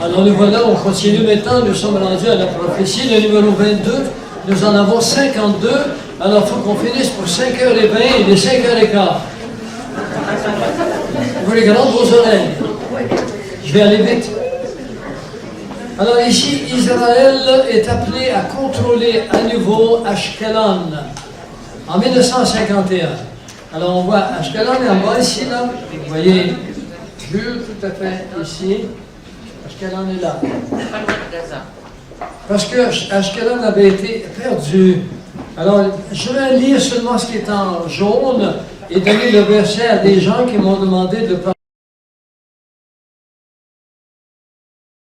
Alors nous voilà, on continue maintenant, nous sommes rendus à la prophétie, le numéro 22, nous en avons 52, alors il faut qu'on finisse pour 5h20, il est 5h15. Ouvrez grand vos oreilles. Je vais aller vite. Alors ici, Israël est appelé à contrôler à nouveau Ashkelon en 1951. Alors on voit Ashkelon est en bas ici, là. Vous voyez, bleu tout à fait ici. Ashkelon est là. Parce que Ashkelon avait été perdu. Alors, je vais lire seulement ce qui est en jaune et donner le verset à des gens qui m'ont demandé de parler.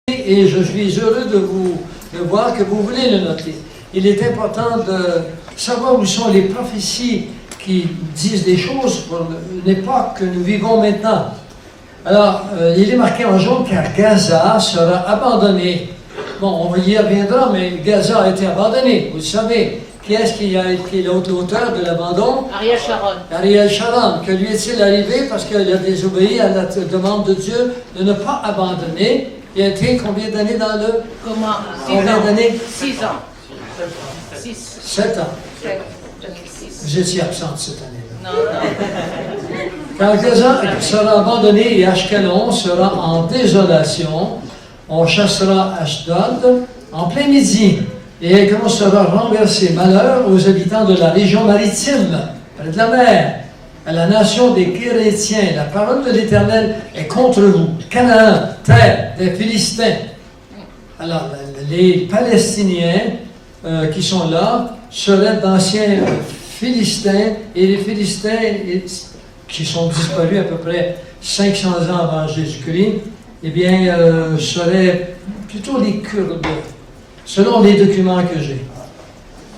Et je suis heureux de voir que vous voulez le noter. Il est important de savoir où sont les prophéties qui disent des choses pour l'époque que nous vivons maintenant. Alors, il est marqué en jaune car Gaza sera abandonné. Bon, on y reviendra, mais Gaza a été abandonné, vous le savez. Qui est-ce qui est l'auteur de l'abandon? Ariel Sharon. Ariel Sharon. Que lui est-il arrivé parce qu'il a désobéi à la demande de Dieu de ne pas abandonner. Il a été combien d'années dans le... Comment? Combien d'années? 6 ans. 7 ans. 2006. Vous étiez absente cette année-là. Non. Quand Gaza sera abandonné et Ashkelon sera en désolation, on chassera Ashdod en plein midi. Et Ekron sera renversé. Malheur aux habitants de la région maritime, près de la mer, à la nation des Kérétiens. La parole de l'Éternel est contre vous. Canaan, terre des Philistins. Alors, les Palestiniens qui sont là seraient d'anciens Philistins, et les Philistins qui sont disparus à peu près 500 ans avant Jésus-Christ, eh bien, seraient plutôt les Kurdes, selon les documents que j'ai.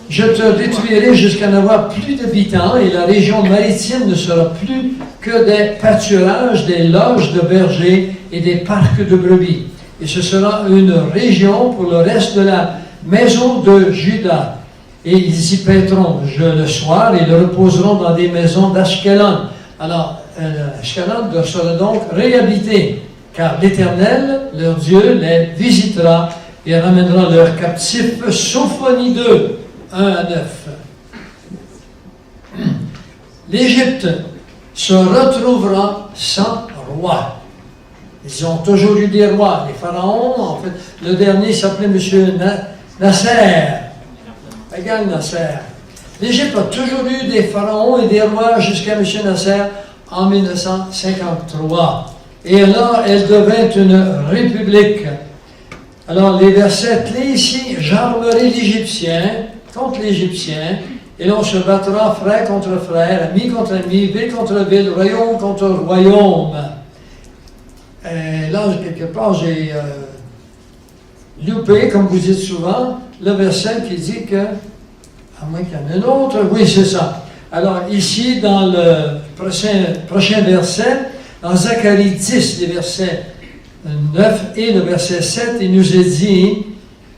Je te détruirai jusqu'à n'avoir plus d'habitants et la région maritime ne sera plus que des pâturages, des loges de bergers et des parcs de brebis. Et ce sera une région pour le reste de la maison de Juda. Et ils y paîtront le soir et le reposeront dans des maisons d'Ashkelon. Alors, Ashkelon sera donc réhabité, car l'Éternel, leur Dieu, les visitera et ramènera leurs captifs. Sophonie 2, 1 à 9. L'Égypte se retrouvera sans roi. Ils ont toujours eu des rois. Les pharaons, en fait, le dernier s'appelait M. Nasser. Regarde Nasser. L'Égypte a toujours eu des pharaons et des rois jusqu'à M. Nasser en 1953. Et alors, elle devint une république. Alors, les versets clés ici, j'armerai l'Égyptien contre l'Égyptien, et l'on se battra frère contre frère, ami contre ami, ville contre ville, royaume contre royaume. Et là, quelque part, j'ai loupé, comme vous dites souvent, le verset qui dit que, à moins qu'il y en ait un autre, oui, c'est ça. Alors, ici, dans le prochain verset, dans Zacharie 10, les versets 9 et le verset 7, il nous est dit,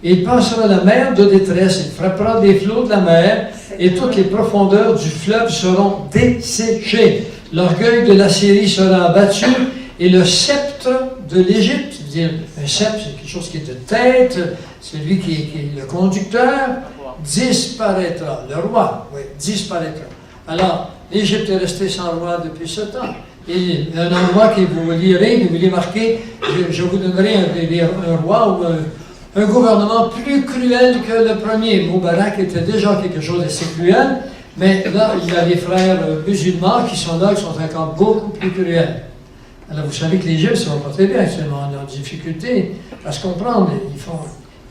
il passera la mer de détresse, il frappera des flots de la mer, et toutes les profondeurs du fleuve seront desséchées. L'orgueil de la Syrie sera abattu, et le sceptre de l'Égypte, c'est-à-dire un sceptre, c'est quelque chose qui est de tête, celui qui est le conducteur, disparaîtra. Le roi, oui, disparaîtra. Alors, l'Égypte est restée sans roi depuis ce temps. Et un endroit que vous lirez, vous voulez marquer, je vous donnerai un roi ou un gouvernement plus cruel que le premier. Moubarak était déjà quelque chose d'assez cruel, mais là, il y a les frères musulmans qui sont là, qui sont encore beaucoup plus cruels. Alors, vous savez que les Juifs ne sont pas très bien actuellement, on a des difficultés à se comprendre.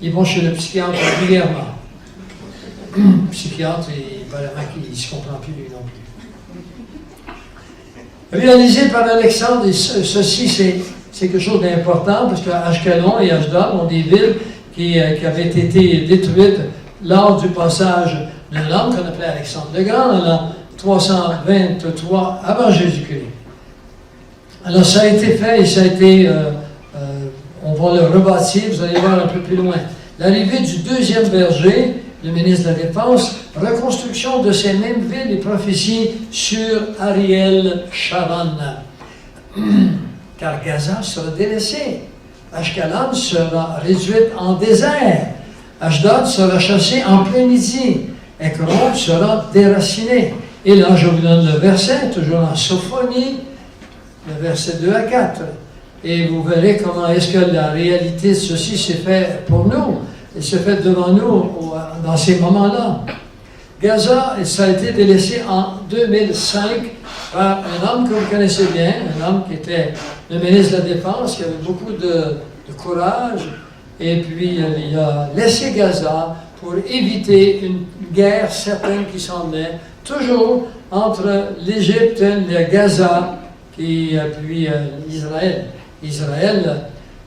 Ils vont chez le psychiatre régulièrement. Le psychiatre, apparemment, il ne se comprend plus lui non plus. Réalisé par Alexandre, et ceci c'est quelque chose d'important, parce qu'Ashkelon et Ashdod ont des villes qui avaient été détruites lors du passage de l'homme qu'on appelait Alexandre le Grand, en l'an 323 avant Jésus-Christ. Alors ça a été fait et ça a été, on va le rebâtir, vous allez voir un peu plus loin. L'arrivée du deuxième berger, le ministre de la Défense, reconstruction de ces mêmes villes et prophéties sur Ariel Sharon. car Gaza sera délaissée. Ashkelon sera réduite en désert. Ashdod sera chassé en plein midi. Ekron sera déraciné. Et là, je vous donne le verset, toujours en Sophonie, le verset 2 à 4. Et vous verrez comment est-ce que la réalité de ceci s'est fait pour nous. Et s'est fait devant nous dans ces moments-là. Gaza, ça a été délaissé en 2005 par un homme que vous connaissez bien, un homme qui était le ministre de la Défense, qui avait beaucoup de courage, et puis il a laissé Gaza pour éviter une guerre certaine qui s'en venait, toujours entre l'Égypte, le Gaza, et puis Israël. Israël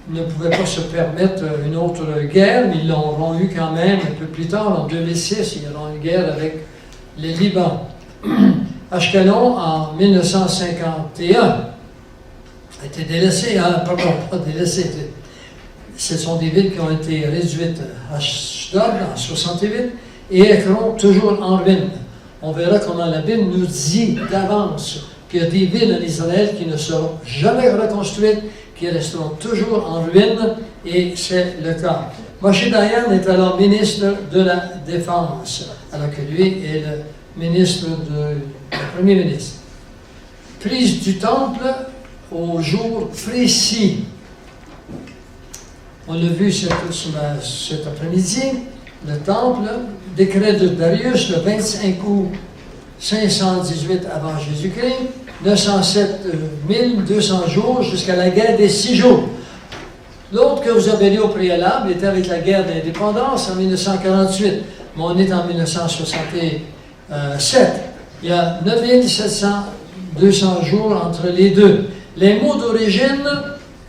ne pouvait pas se permettre une autre guerre, mais ils l'auront eu quand même un peu plus tard, en 2006, ils auront eu une guerre avec le Liban. Ashkelon, en 1951, a été délaissé, pardon, pas délaissé, ce sont des villes qui ont été réduites. Ashdod, en 68, et Ekron, toujours en ruine. On verra comment la Bible nous dit d'avance qu'il y a des villes en Israël qui ne seront jamais reconstruites, qui resteront toujours en ruine, et c'est le cas. Moshe Dayan est alors ministre de la Défense, alors que lui est le ministre le premier ministre. Prise du temple au jour précis. On l'a vu cet après-midi, le temple, décret de Darius, le 25 août 518 avant Jésus-Christ, 907 200 jours jusqu'à la guerre des 6 jours. L'autre que vous avez lu au préalable était avec la guerre d'indépendance en 1948, mais on est en 1967. Il y a 200 jours entre les deux. Les mots d'origine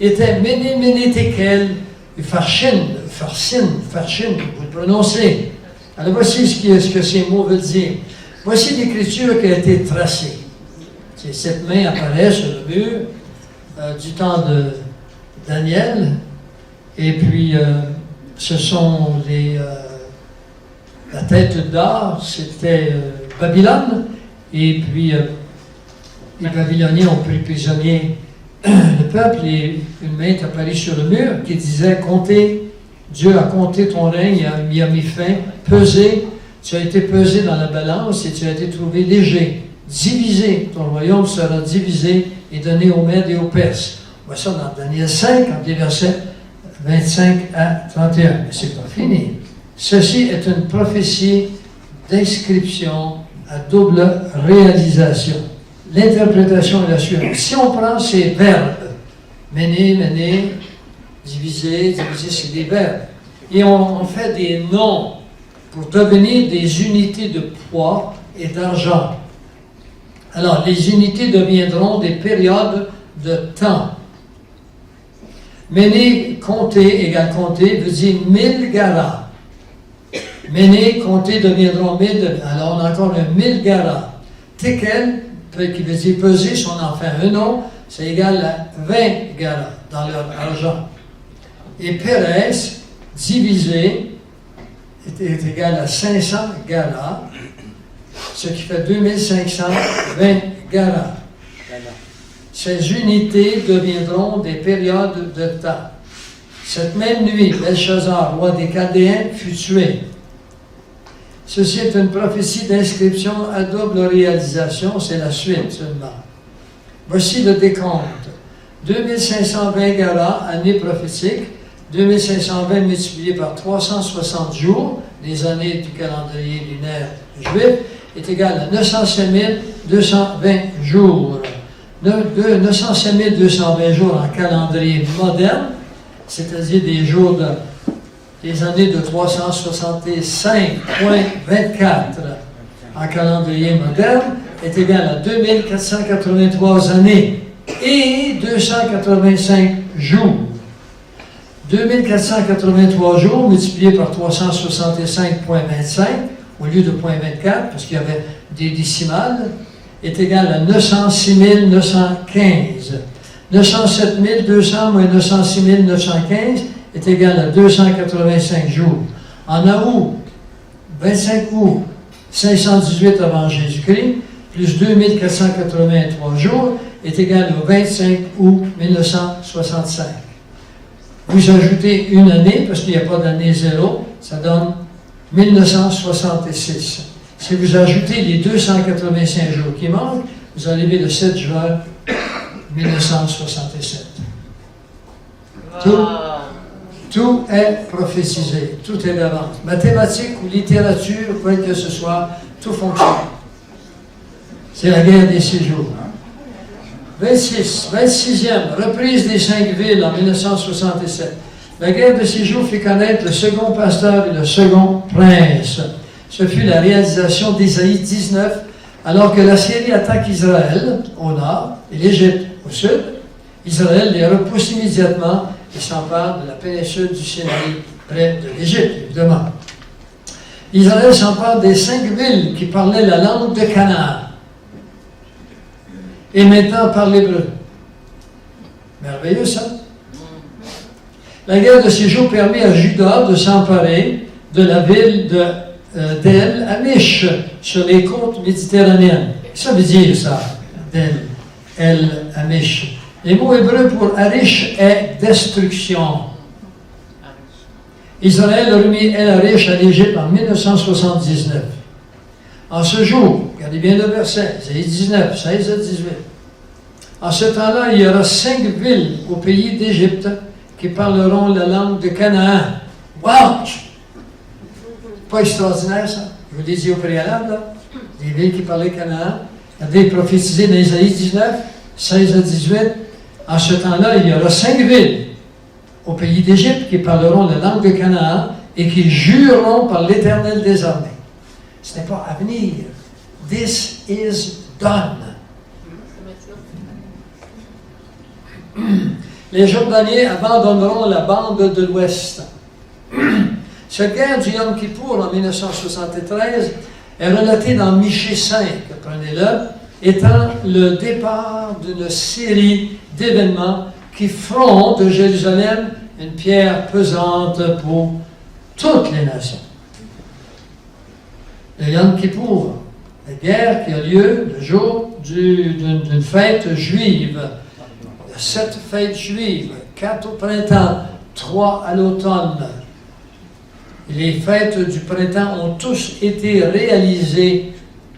étaient Méné, Méné, Tekel, Farchin, vous le prononcez. Alors voici ce que ces mots veulent dire. Voici l'écriture qui a été tracée. Cette main apparaît sur le mur du temps de Daniel. Et puis, ce sont la tête d'or, c'était Babylone. Et puis, les Babyloniens ont pris prisonnier le peuple. Et une main est apparue sur le mur qui disait « Comptez, Dieu a compté ton règne, il a mis fin, pesé. Tu as été pesé dans la balance et tu as été trouvé léger. Divisé, ton royaume sera divisé et donné aux Mèdes et aux Perses. » On voit ça dans Daniel 5, entre les versets 25 à 31. Mais c'est pas fini. Ceci est une prophétie d'inscription à double réalisation. L'interprétation est la suivante. Si on prend ces verbes, mener, mener, diviser, c'est des verbes, et on fait des noms pour devenir des unités de poids et d'argent. Alors, les unités deviendront des périodes de temps. Mener, compter, égale compter, veut dire 1000 garas. Mener, compter deviendront 1000. Alors, on a encore le 1000 garas. Tekel, qui veut dire peser, si on en fait un nom, c'est égal à 20 garas dans leur argent. Et Pérez, divisé, est égal à 500 garas, ce qui fait 2520 garas. Ces unités deviendront des périodes de temps. Cette même nuit, Belshazzar, roi des Chaldéens, fut tué. Ceci est une prophétie d'inscription à double réalisation, c'est la suite seulement. Voici le décompte. 2520 garas, année prophétique, 2520 multiplié par 360 jours, les années du calendrier lunaire juif, est égal à 905 220 jours. 905 220 jours en calendrier moderne, c'est-à-dire des années de 365,24 en calendrier moderne, est égal à 2483 années et 285 jours. 2483 jours multipliés par 365,25 au lieu de 0,24, parce qu'il y avait des décimales, est égal à 906 915. 907 200 moins 906 915 est égal à 285 jours. En août, 25 août 518 avant Jésus-Christ, plus 2483 jours, est égal au 25 août 1965. Vous ajoutez une année, parce qu'il n'y a pas d'année zéro, ça donne 1966. Si vous ajoutez les 285 jours qui manquent, vous arrivez le 7 juin 1967. Tout est prophétisé, tout est d'avance. Mathématiques ou littérature, quoi que ce soit, tout fonctionne. C'est la guerre des 6 jours. 26e, reprise des 5 villes en 1967. La guerre de 6 jours fit connaître le second pasteur et le second prince. Ce fut la réalisation d'Ésaïe 19, alors que la Syrie attaque Israël au nord et l'Égypte au sud. Israël les repousse immédiatement et s'empare de la péninsule du Sinaï, près de l'Égypte, évidemment. Israël s'empare des 5 villes qui parlaient la langue de Canaan. Et maintenant parle l'hébreu. Merveilleux, ça. La guerre de 6 jours permet à Juda de s'emparer de la ville d'El Amish, sur les côtes méditerranéennes. Ça veut dire ça, El Amish. Les mots hébreux pour Arish est destruction. Israël a remis El Arish à l'Égypte en 1979. En ce jour, regardez bien le verset, Isaïe 19, 16 à 18. En ce temps-là, il y aura 5 villes au pays d'Égypte qui parleront la langue de Canaan. Wow! Pas extraordinaire, ça? Je vous l'ai dit au préalable, là. Des villes qui parlaient Canaan. Regardez, prophétisé dans Isaïe 19, 16 à 18. En ce temps-là, il y aura 5 villes au pays d'Égypte qui parleront la langue de Canaan et qui jureront par l'Éternel des armées. Ce n'est pas à venir. This is done. Les Jordaniens abandonneront la bande de l'Ouest. Cette guerre du Yom Kippour en 1973 est relatée dans Michée 5, prenez-le, étant le départ d'une série d'événements qui feront de Jérusalem une pierre pesante pour toutes les nations. Le Yom Kippour, la guerre qui a lieu le jour d'une fête juive. Il y a 7 fêtes juives, 4 au printemps, 3 à l'automne. Les fêtes du printemps ont tous été réalisées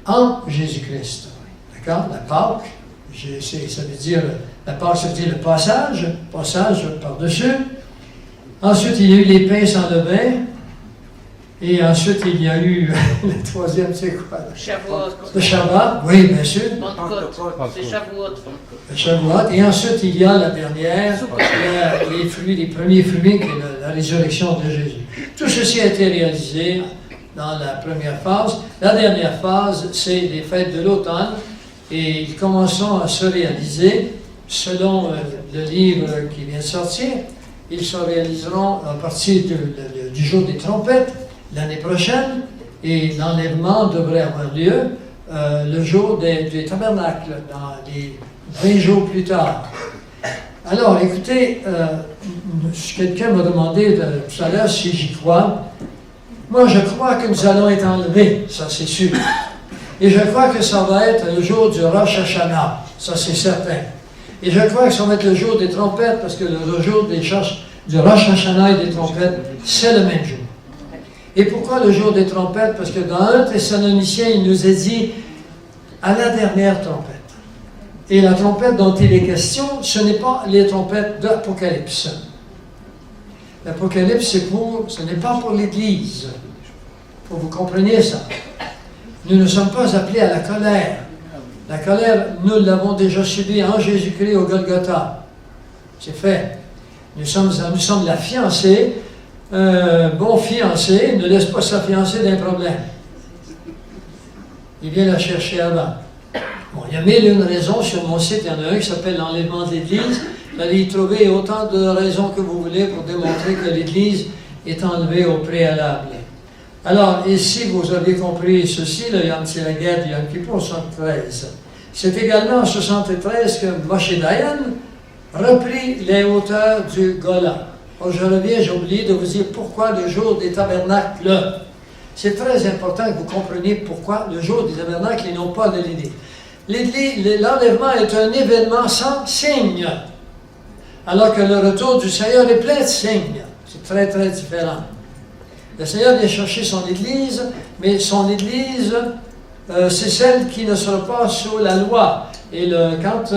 en Jésus-Christ. D'accord? La Pâque, ça veut dire, la Pâque, ça veut dire le passage par-dessus. Ensuite, il y a eu les pains sans levain. Et ensuite, il y a eu le troisième, c'est quoi? Le Shabbat, oui, bien sûr. C'est Shavuot. Le Shavuot. Et ensuite, il y a la dernière, les fruits, les premiers fruits, qui est la résurrection de Jésus. Tout ceci a été réalisé dans la première phase. La dernière phase, c'est les fêtes de l'automne. Et ils commenceront à se réaliser selon le livre qui vient de sortir. Ils se réaliseront à partir du jour des trompettes l'année prochaine, et l'enlèvement devrait avoir lieu le jour des tabernacles, dans les 20 jours plus tard. Alors, écoutez, quelqu'un m'a demandé tout à l'heure si j'y crois. Moi, je crois que nous allons être enlevés, ça c'est sûr. Et je crois que ça va être le jour du Rosh Hashanah, ça c'est certain. Et je crois que ça va être le jour des trompettes, parce que le jour du Rosh Hashanah et des trompettes, c'est le même jour. Et pourquoi le jour des trompettes? Parce que dans 1 Thessaloniciens, il nous est dit à la dernière trompette. Et la trompette dont il est question, ce n'est pas les trompettes d'Apocalypse. L'Apocalypse, ce n'est pas pour l'Église. Il faut que vous compreniez ça. Nous ne sommes pas appelés à la colère. La colère, nous l'avons déjà subie en Jésus-Christ au Golgotha. C'est fait. Nous sommes la fiancée. Un bon fiancé ne laisse pas sa fiancée d'un problème. Il vient la chercher avant. Bon, il y a 1001 raisons sur mon site. Il y en a un qui s'appelle l'enlèvement de l'Église. Vous allez y trouver autant de raisons que vous voulez pour démontrer que l'Église est enlevée au préalable. Alors, ici, vous avez compris ceci, c'est la guerre du Yom Kippour en 73. C'est également en 73 que Moshe Dayan reprit les hauteurs du Golan. Oh, je reviens, j'ai oublié de vous dire pourquoi le jour des tabernacles. C'est très important que vous compreniez pourquoi le jour des tabernacles et non pas de l'idée. l'enlèvement est un événement sans signe, alors que le retour du Seigneur est plein de signes. C'est très, très différent. Le Seigneur vient chercher son Église, mais son Église, c'est celle qui ne sera pas sous la loi. Et quand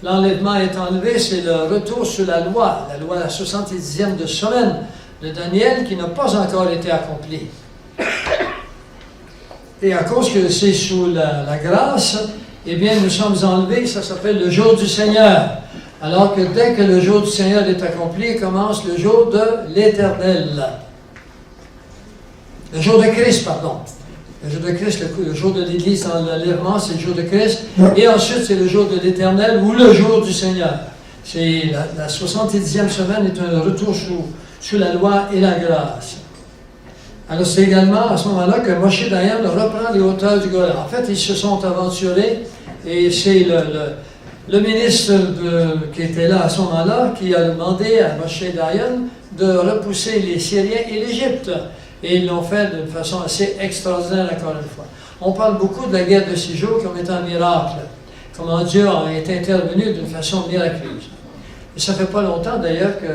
l'enlèvement est enlevé, c'est le retour sur la loi, la 70e de semaine de Daniel, qui n'a pas encore été accomplie. Et à cause que c'est sous la grâce, eh bien, nous sommes enlevés, ça s'appelle le jour du Seigneur. Alors que dès que le jour du Seigneur est accompli, commence le jour de l'Éternel. Le jour de Christ, pardon. Le jour de Christ, le jour de l'Église dans l'enlèvement, c'est le jour de Christ. Et ensuite, c'est le jour de l'Éternel ou le jour du Seigneur. C'est la 70e semaine est un retour sous la loi et la grâce. Alors, c'est également à ce moment-là que Moshe Dayan reprend les hauteurs du Golan. En fait, ils se sont aventurés et c'est le ministre qui était là à ce moment-là qui a demandé à Moshe Dayan de repousser les Syriens et l'Égypte. Et ils l'ont fait d'une façon assez extraordinaire, encore une fois. On parle beaucoup de la guerre de 6 jours comme étant un miracle, comment Dieu a été intervenu d'une façon miraculeuse. Et ça ne fait pas longtemps d'ailleurs que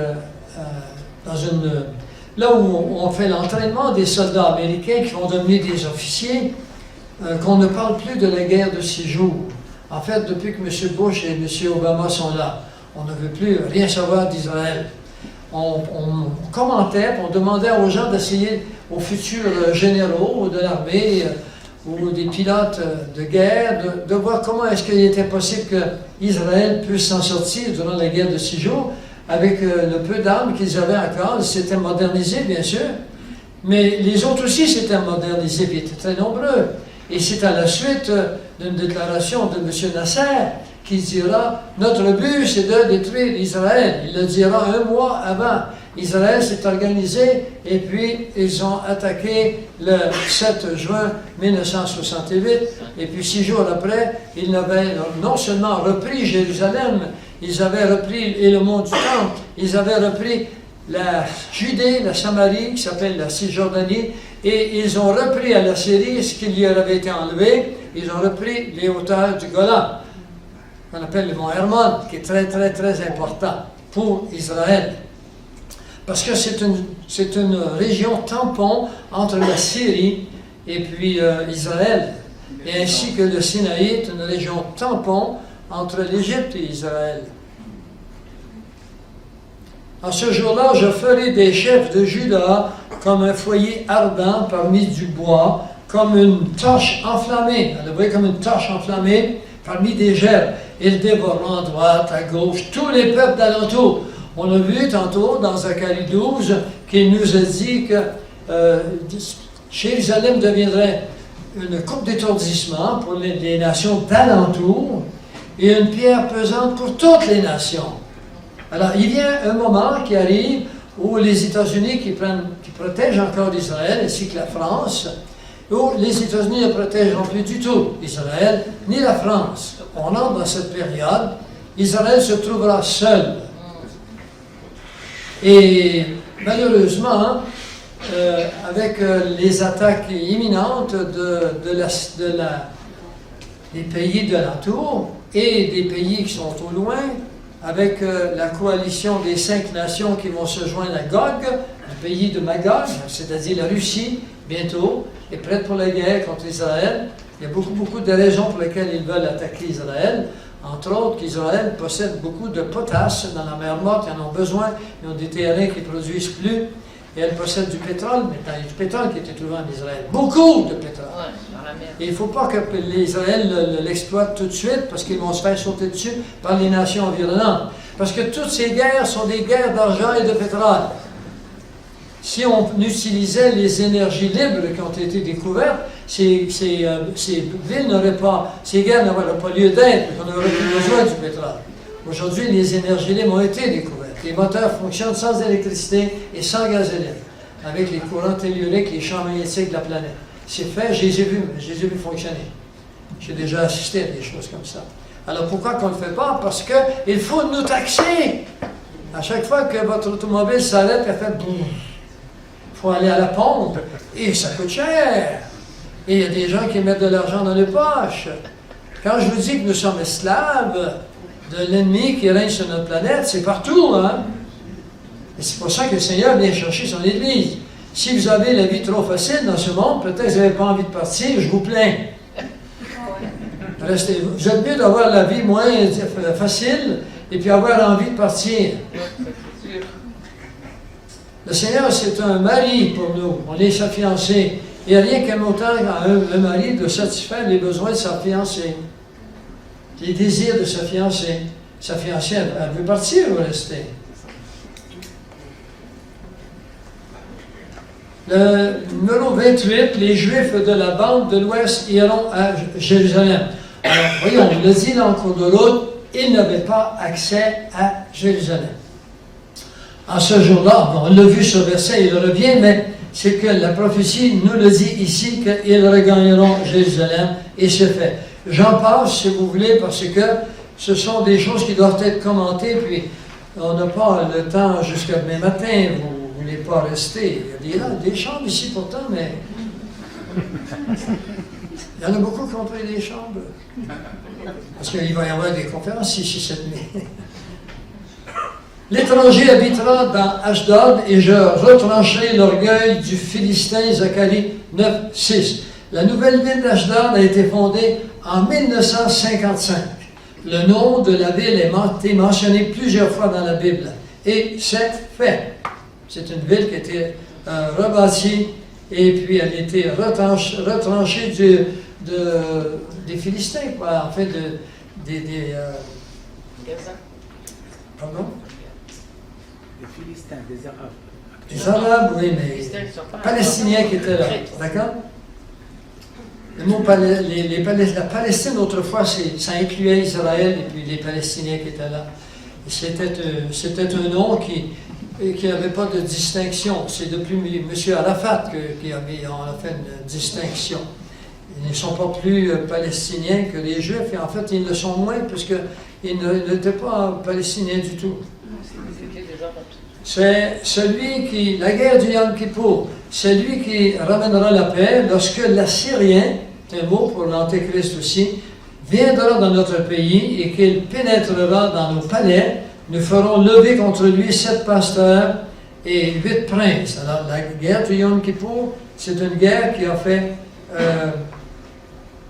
là où on fait l'entraînement des soldats américains qui vont devenir des officiers, qu'on ne parle plus de la guerre de 6 jours. En fait, depuis que M. Bush et M. Obama sont là, on ne veut plus rien savoir d'Israël. On commentait, on demandait aux gens d'essayer, aux futurs généraux de l'armée ou des pilotes de guerre, de voir comment est-ce qu'il était possible qu'Israël puisse s'en sortir durant la guerre de 6 jours, avec le peu d'armes qu'ils avaient encore. Ils s'étaient modernisés, bien sûr, mais les autres aussi s'étaient modernisés, puis étaient très nombreux. Et c'est à la suite d'une déclaration de M. Nasser qui dira « Notre but, c'est de détruire Israël ». Il le dira un mois avant. Israël s'est organisé et puis ils ont attaqué le 7 juin 1968. Et puis 6 jours après, ils avaient non seulement repris Jérusalem, ils avaient repris et le mont du Temple, ils avaient repris la Judée, la Samarie, qui s'appelle la Cisjordanie, et ils ont repris à la Syrie ce qui leur avait été enlevé. Ils ont repris les hauteurs du Golan, qu'on appelle le mont Hermon, qui est très, très, très important pour Israël. Parce que c'est une région tampon entre la Syrie et puis Israël. Et ainsi que le Sinaï est une région tampon entre l'Égypte et Israël. En ce jour-là, je ferai des chefs de Juda comme un foyer ardent parmi du bois, comme une torche enflammée. Vous voyez, comme une torche enflammée parmi des gerbes. Ils dévoreront à droite, à gauche, tous les peuples d'alentour. On a vu tantôt dans Zacharie 12 qu'il nous a dit que Jérusalem deviendrait une coupe d'étourdissement pour les nations d'alentour et une pierre pesante pour toutes les nations. Alors, il y a un moment qui arrive où les États-Unis qui protègent encore Israël, ainsi que la France, où les États-Unis ne protégeront plus du tout Israël, ni la France. On entre dans cette période, Israël se trouvera seul. Et malheureusement, avec les attaques imminentes des pays de l'entour et des pays qui sont au loin, avec la coalition des 5 nations qui vont se joindre à Gog, le pays de Magog, c'est-à-dire la Russie, bientôt, est prête pour la guerre contre Israël. Il y a beaucoup de raisons pour lesquelles ils veulent attaquer Israël. Entre autres, qu'Israël possède beaucoup de potasse dans la mer Morte, ils en ont besoin, ils ont des terrains qui ne produisent plus, et elle possède du pétrole, maintenant il y a du pétrole qui a été trouvé en Israël. Beaucoup de pétrole. Ouais, dans la mer. Et il ne faut pas que l'Israël l'exploite tout de suite, parce qu'ils vont se faire sauter dessus par les nations environnantes. Parce que toutes ces guerres sont des guerres d'argent et de pétrole. Si on utilisait les énergies libres qui ont été découvertes, ces villes n'auraient pas, ces guerres n'auraient pas lieu d'être, on n'aurait plus besoin du pétrole. Aujourd'hui, les énergies libres ont été découvertes. Les moteurs fonctionnent sans électricité et sans gasoline, avec les courants telluriques, les champs magnétiques de la planète. C'est fait, je les ai vus fonctionner. J'ai déjà assisté à des choses comme ça. Alors pourquoi qu'on ne le fait pas? Parce qu'il faut nous taxer. À chaque fois que votre automobile s'arrête, elle fait boum. Il faut aller à la pompe, et ça coûte cher. Et il y a des gens qui mettent de l'argent dans les poches. Quand je vous dis que nous sommes esclaves de l'ennemi qui règne sur notre planète, c'est partout, hein? Et c'est pour ça que le Seigneur vient chercher son Église. Si vous avez la vie trop facile dans ce monde, peut-être que vous n'avez pas envie de partir, je vous plains. Restez, vous êtes mieux d'avoir la vie moins facile et puis avoir envie de partir. Le Seigneur, c'est un mari pour nous. On est sa fiancée. Il n'y a rien qu'un autant un mari de satisfaire les besoins de sa fiancée. Les désirs de sa fiancée. Sa fiancée, elle veut partir ou rester? Le numéro 28, les Juifs de la bande de l'Ouest iront à Jérusalem. Alors, voyons, on le dit dans le cours de route, ils n'avaient pas accès à Jérusalem. En ce jour-là, bon, on l'a vu ce verset, il revient, mais c'est que la prophétie nous le dit ici qu'ils regagneront Jérusalem, et c'est fait. J'en passe, si vous voulez, parce que ce sont des choses qui doivent être commentées, puis on n'a pas le temps jusqu'à demain matin, vous ne voulez pas rester. Il y a des chambres ici pourtant, mais il y en a beaucoup qui ont pris des chambres. Parce qu'il va y avoir des conférences ici cette nuit. L'étranger habitera dans Ashdod et je retrancherai l'orgueil du Philistin, Zacharie 9, 6. La nouvelle ville d'Ashdod a été fondée en 1955. Le nom de la ville est mentionné plusieurs fois dans la Bible. Et c'est fait. C'est une ville qui a été rebâtie et puis elle a été retranchée des Philistins, quoi. En fait, pardon? Des Philistins, des Arabes. Les Arabes, oui, mais Palestiniens qui étaient là, d'accord? Le mot la Palestine, autrefois, ça incluait Israël et puis les Palestiniens qui étaient là. C'était un nom qui n'avait pas de distinction. C'est depuis M. Arafat qu'on a fait une distinction. Ils ne sont pas plus palestiniens que les Juifs, et en fait, ils le sont moins, puisqu'ils n'étaient pas palestiniens du tout. C'est la guerre du Yom Kippour, c'est lui qui ramènera la paix lorsque l'Assyrien, c'est un mot pour l'Antéchrist aussi, viendra dans notre pays et qu'il pénétrera dans nos palais. Nous ferons lever contre lui 7 pasteurs et 8 princes. Alors, la guerre du Yom Kippour, c'est une guerre qui a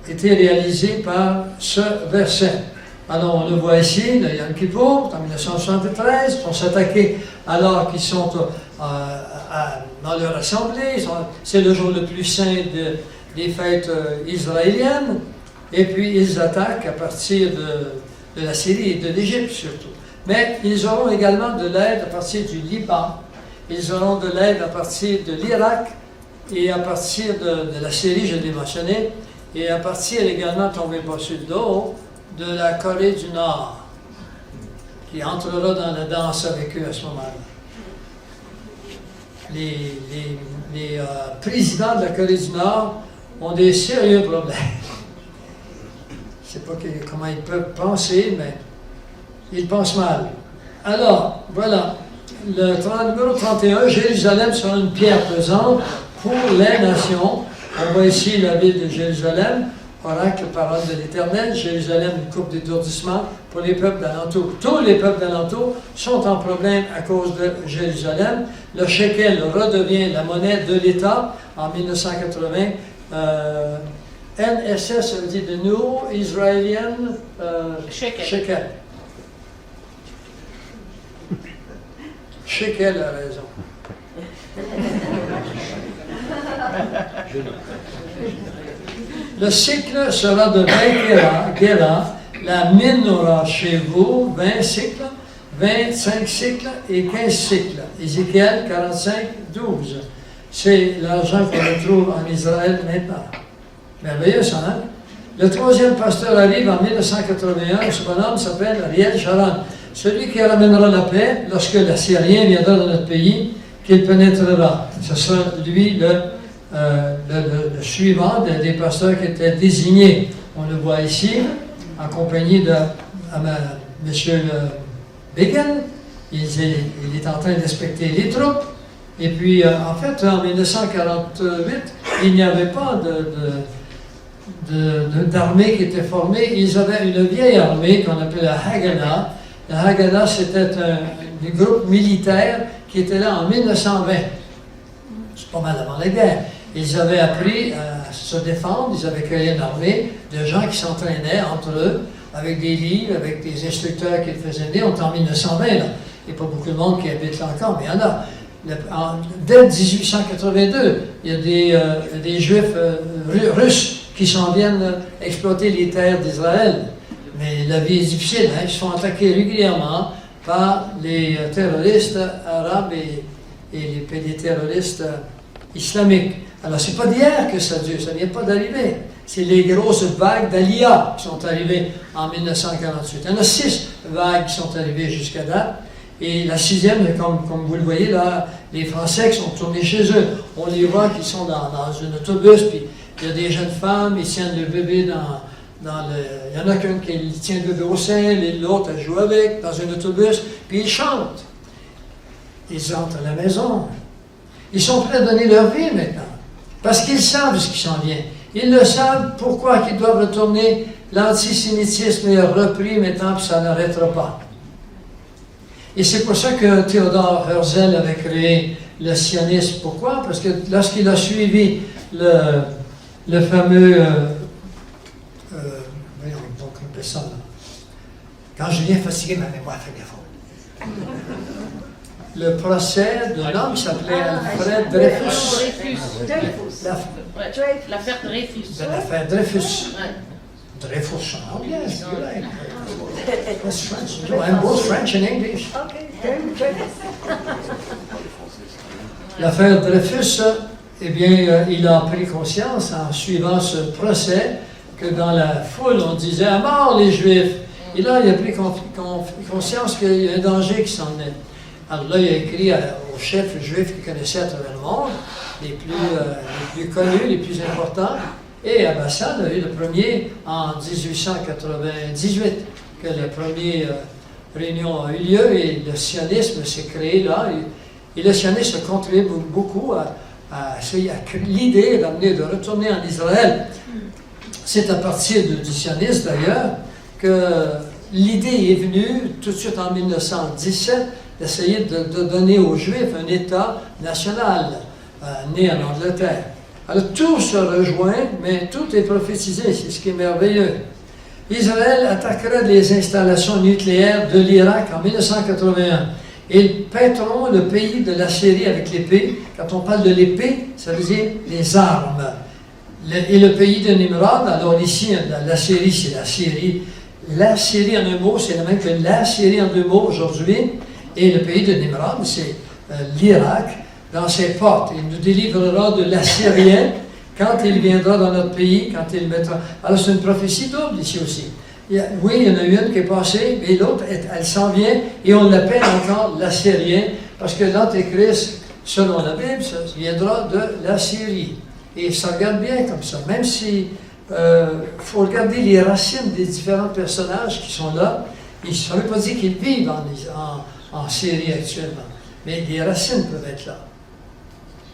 été réalisée par ce verset. Alors, on le voit ici, le Yom Kippour, en 1973, ils sont s'attaquer alors qu'ils sont dans leur assemblée. C'est le jour le plus saint des fêtes israéliennes. Et puis, ils attaquent à partir de la Syrie et de l'Égypte surtout. Mais ils auront également de l'aide à partir du Liban. Ils auront de l'aide à partir de l'Irak et à partir de la Syrie, je l'ai mentionné, et à partir également, tombez pas sur le dos, de la Corée du Nord, qui entrera dans la danse avec eux à ce moment-là. Les présidents de la Corée du Nord ont des sérieux problèmes. Je ne sais pas comment ils peuvent penser, mais ils pensent mal. Alors, voilà, le numéro 31, Jérusalem sera une pierre pesante pour les nations. On voit ici la ville de Jérusalem, oracle, parole de l'Éternel. Jérusalem, une coupe d'étourdissement pour les peuples d'alentour. Tous les peuples d'alentour sont en problème à cause de Jérusalem. Le shekel redevient la monnaie de l'État en 1980. NSS, ça veut dire de nous, Israélien, shekel. Shekel a raison. Le cycle sera de 20 guéras, la mine aura chez vous 20 cycles, 25 cycles et 15 cycles. Ézéchiel 45, 12. C'est l'argent qu'on retrouve en Israël maintenant. Merveilleux ça, hein? Le troisième pasteur arrive en 1981, ce bonhomme s'appelle Ariel Sharon. Celui qui ramènera la paix lorsque l'Assyrien viendra dans notre pays, qu'il pénétrera. Ce sera lui le suivant des pasteurs qui étaient désignés. On le voit ici, en compagnie de M. Begin. Il est en train d'inspecter les troupes. Et puis, en fait, en 1948, il n'y avait pas d'armée qui était formée. Ils avaient une vieille armée qu'on appelait la Haganah. La Haganah, c'était un groupe militaire qui était là en 1920. C'est pas mal avant la guerre. Ils avaient appris à se défendre, ils avaient créé une armée de gens qui s'entraînaient entre eux, avec des livres, avec des instructeurs qui le faisaient venir. On est en 1920, là. Il n'y a pas beaucoup de monde qui habite là encore, mais il y en a. Dès 1882, il y a des Juifs russes qui s'en viennent exploiter les terres d'Israël. Mais la vie est difficile, hein? Ils se font attaquer régulièrement par les terroristes arabes et les terroristes islamiques. Alors, c'est pas d'hier que ça dure, ça vient pas d'arriver. C'est les grosses vagues d'Aliyah qui sont arrivées en 1948. Il y en a 6 vagues qui sont arrivées jusqu'à date. Et la 6e, comme vous le voyez là, les Français qui sont retournés chez eux. On les voit qui sont dans un autobus, puis il y a des jeunes femmes, ils tiennent le bébé il y en a qu'un qui tient le bébé au sein, l'autre elle joue avec, dans un autobus, puis ils chantent. Ils entrent à la maison. Ils sont prêts à donner leur vie maintenant. Parce qu'ils savent ce qui s'en vient. Ils le savent pourquoi qu'ils doivent retourner. L'antisémitisme est repris maintenant, puis ça n'arrêtera pas. Et c'est pour ça que Theodor Herzl avait créé le sionisme. Pourquoi? Parce que lorsqu'il a suivi le fameux... voyons, donc on appelle ça, là. Quand je viens fatiguer, ma mémoire fait défaut. Le procès d'un homme qui s'appelait Alfred Dreyfus. L'affaire Dreyfus. L'affaire Dreyfus. Dreyfus en anglais, c'est vrai. That's French. I'm both French and English. L'affaire Dreyfus, eh bien, il a pris conscience en suivant ce procès que dans la foule, on disait « à mort les Juifs ». Et là, il a pris conscience qu'il y a un danger qui s'en est. Alors là, il a écrit aux chefs juifs qu'il connaissait à travers le monde, les plus connus, les plus importants. Et Abbassad a eu le premier en 1898, que la première réunion a eu lieu et le sionisme s'est créé là. Et le sionisme a contribué beaucoup à l'idée de retourner en Israël. C'est à partir du sionisme d'ailleurs que l'idée est venue tout de suite en 1917 d'essayer de donner aux Juifs un État national né en Angleterre. Alors tout se rejoint, mais tout est prophétisé, c'est ce qui est merveilleux. Israël attaquera les installations nucléaires de l'Irak en 1981. Ils pèteront le pays de la Syrie avec l'épée. Quand on parle de l'épée, ça veut dire les armes. Et le pays de Nimrod, alors ici, la Syrie, c'est la Syrie. La Syrie en un mot, c'est la même que la Syrie en deux mots aujourd'hui. Et le pays de Nimrod, c'est l'Irak, dans ses portes. Il nous délivrera de l'Assyrien quand il viendra dans notre pays, quand il mettra... Alors c'est une prophétie double ici aussi. Oui, il y en a une qui est passée, mais l'autre, elle s'en vient, et on l'appelle encore l'Assyrien, parce que l'Antéchrist, selon la Bible, ça viendra de la Syrie. Et ça regarde bien comme ça, même si faut regarder les racines des différents personnages qui sont là. Ça ne veut pas dire qu'ils vivent en Syrie actuellement, mais les racines peuvent être là.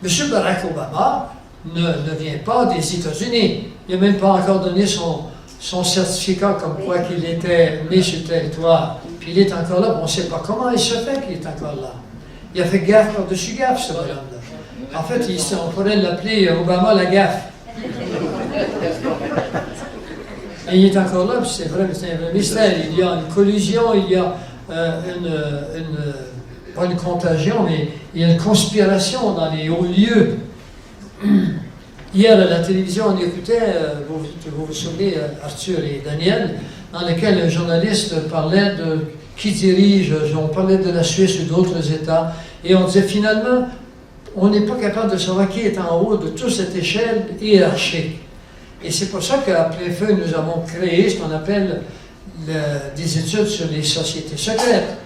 M. Barack Obama ne vient pas des États-Unis. Il n'a même pas encore donné son certificat comme quoi qu'il était né sur le territoire. Puis il est encore là, on ne sait pas comment il se fait qu'il est encore là. Il a fait gaffe par-dessus gaffe, ce bonhomme-là. En fait, on pourrait l'appeler Obama la gaffe. Et il est encore là, puis c'est vrai, c'est un vrai mystère. Il y a une collusion, il y a pas une contagion, mais il y a une conspiration dans les hauts lieux. Hier, à la télévision, on écoutait, vous vous souvenez, Arthur et Daniel, dans lequel un journaliste parlait de qui dirige, on parlait de la Suisse ou d'autres États, et on disait finalement, on n'est pas capable de savoir qui est en haut de toute cette échelle hiérarchique. Et c'est pour ça qu'à plein feu, nous avons créé ce qu'on appelle des études sur les sociétés secrètes.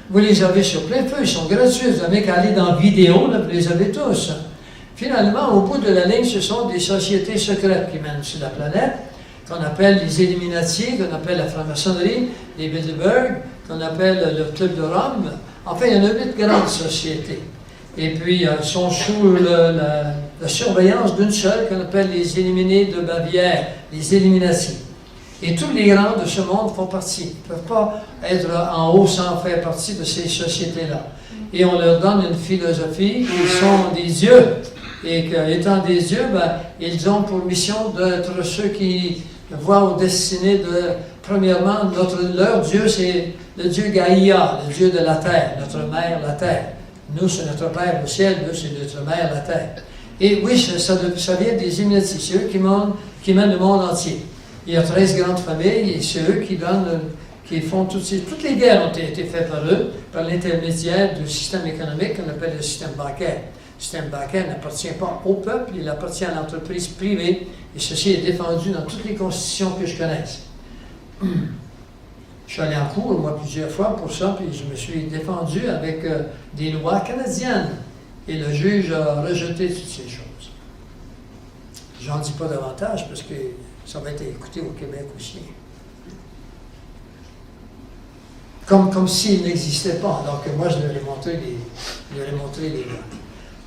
Vous les avez sur plein feu, ils sont gratuits, vous n'avez qu'à aller dans vidéo, là, vous les avez tous. Finalement, au bout de la ligne, ce sont des sociétés secrètes qui mènent sur la planète, qu'on appelle les Illuminati, qu'on appelle la franc-maçonnerie, les Bilderberg, qu'on appelle le Club de Rome. Enfin, il y en a 8 grandes sociétés. Et puis, elles sont sous la surveillance d'une seule qu'on appelle les éliminés de Bavière, les Illuminati. Et tous les grands de ce monde font partie. Ils ne peuvent pas être en haut sans faire partie de ces sociétés-là. Et on leur donne une philosophie, ils sont des dieux. Et qu'étant des dieux, ben, ils ont pour mission d'être ceux qui voient aux destinées de, premièrement, leur Dieu, c'est le Dieu Gaïa, le Dieu de la terre, notre mère, la terre. Nous, c'est notre Père au ciel, nous, c'est notre mère, la terre. Et oui, ça vient des Illuminati, c'est eux qui mènent le monde entier. Il y a 13 grandes familles, et c'est eux qui font toutes les guerres ont été faites par eux, par l'intermédiaire du système économique qu'on appelle le système bancaire. Le système bancaire n'appartient pas au peuple, il appartient à l'entreprise privée, et ceci est défendu dans toutes les constitutions que je connaisse. Je suis allé en cours, moi, plusieurs fois pour ça, puis je me suis défendu avec des lois canadiennes, et le juge a rejeté toutes ces choses. J'en dis pas davantage, parce que ça va être écouté au Québec aussi. Comme s'il n'existait pas, alors que moi, je leur ai montré les lois.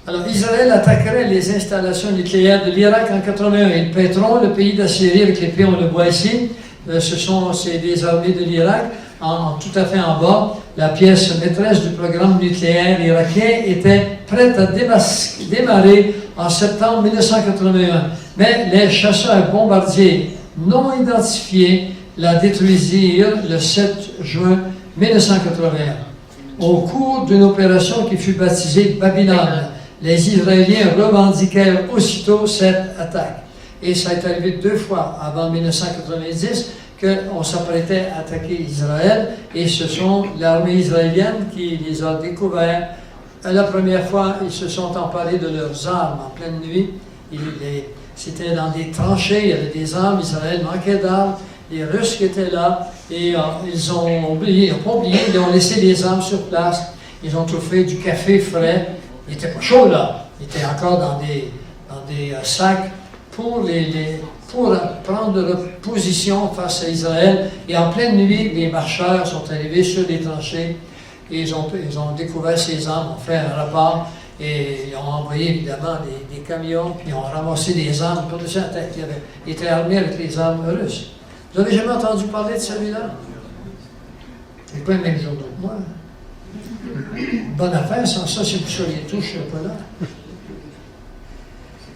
Alors, Israël attaquerait les installations nucléaires de l'Irak en 81. Ils pèteront le pays d'Assyrie avec les pieds, on le voit ici. C'est des armées de l'Irak. Tout à fait en bas, la pièce maîtresse du programme nucléaire irakien était prête à démarrer en septembre 1981. Mais les chasseurs bombardiers non identifiés la détruisirent le 7 juin 1981. Au cours d'une opération qui fut baptisée Babylone, les Israéliens revendiquèrent aussitôt cette attaque. Et ça est arrivé 2 fois avant 1990 qu'on s'apprêtait à attaquer Israël, et ce sont l'armée israélienne qui les a découverts. La première fois, ils se sont emparés de leurs armes en pleine nuit. C'était dans des tranchées, il y avait des armes, Israël manquait d'armes. Les Russes qui étaient là, et ils ont oublié, ils ont laissé les armes sur place. Ils ont trouvé du café frais. Il n'était pas chaud là, il était encore dans des sacs pour prendre leur position face à Israël. Et en pleine nuit, les marcheurs sont arrivés sur les tranchées et ils ont découvert ces armes, ont fait un rapport et ils ont envoyé évidemment des camions, puis ils ont ramassé des armes par-dessus la tête. Ils étaient armés avec les armes russes. Vous n'avez jamais entendu parler de celui-là? C'est pas le même jour que moi. Bonne affaire, sans ça, si vous seriez tous, je ne serais pas là.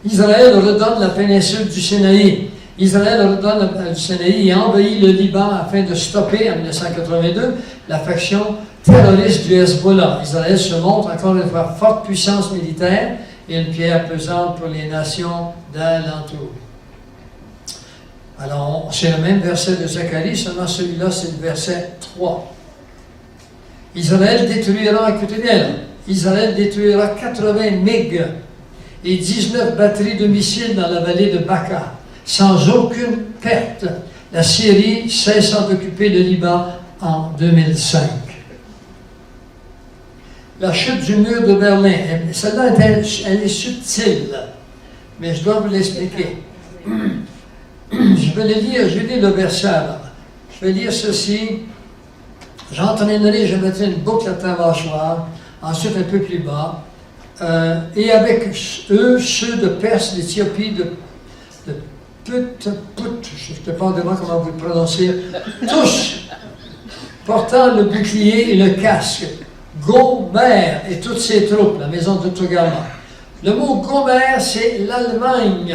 Israël redonne la péninsule du Sinaï. Israël redonne du Sinaï et envahit le Liban afin de stopper, en 1982, la faction terroriste du Hezbollah. Israël se montre encore une fois forte puissance militaire et une pierre pesante pour les nations d'alentour. Alors, c'est le même verset de Zacharie, seulement celui-là, c'est le verset 3. Israël détruira, écoutez bien, Israël détruira 80 MiG et 19 batteries de missiles dans la vallée de Baca, sans aucune perte. La Syrie cessant d'occuper le Liban en 2005. La chute du mur de Berlin, celle-là, elle est subtile, mais je dois vous l'expliquer. Je vais lire le verset avant. Je vais lire ceci. J'entraînerai, je mettrai une boucle à ta mâchoire, ensuite un peu plus bas, et avec eux, ceux de Perse, d'Éthiopie, de Put, je ne sais pas vraiment comment vous le prononcez, tous portant le bouclier et le casque, Gomer et toutes ses troupes, la maison de Togarma. Le mot Gomer, c'est l'Allemagne.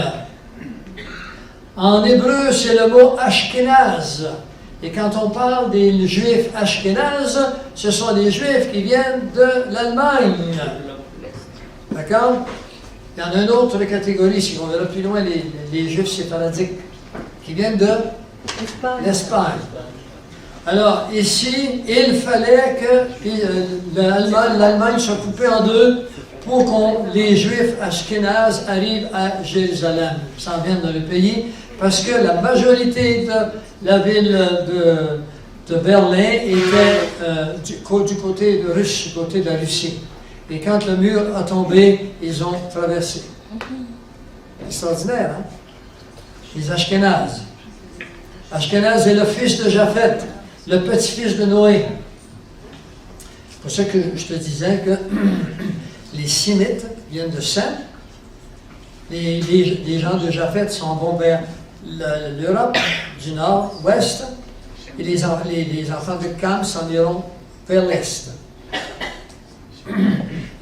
En hébreu, c'est le mot Ashkenaz. Et quand on parle des Juifs Ashkenaz, ce sont des Juifs qui viennent de l'Allemagne. D'accord? Il y en a une autre catégorie, si on verra plus loin, les Juifs séfaradiques, qui viennent de l'Espagne. Alors, ici, il fallait que l'Allemagne soit coupée en deux pour que les Juifs Ashkenaz arrivent à Jérusalem, s'en viennent dans le pays, parce que la majorité de la ville de Berlin était du côté de Russe, du côté de la Russie. Et quand le mur a tombé, ils ont traversé. Extraordinaire, hein? Les Ashkenaz. Ashkenaz est le fils de Japhet, le petit-fils de Noé. C'est pour ça que je te disais que les Sémites viennent de Sem, les gens de Japheth s'en vont vers l'Europe du nord-ouest et les enfants de Cam s'en iront vers l'est.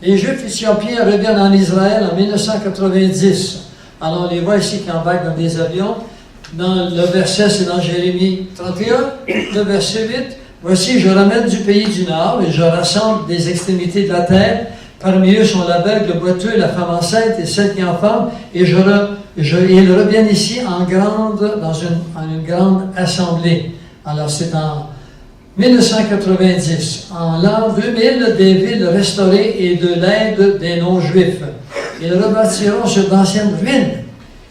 Les Juifs éthiopiens reviennent en Israël en 1990. Alors, on les voit ici qui embarquent dans des avions. Dans le verset, c'est dans Jérémie 31, le verset 8. « Voici, je ramène du pays du Nord et je rassemble des extrémités de la terre. Parmi eux sont l'aveugle, le boiteux, la femme enceinte et celle qui enfante. Et ils reviennent ici dans une grande assemblée. » Alors, c'est en 1990. En l'an 2000, des villes restaurées et de l'aide des non-juifs. Ils rebâtiront sur d'anciennes ruines.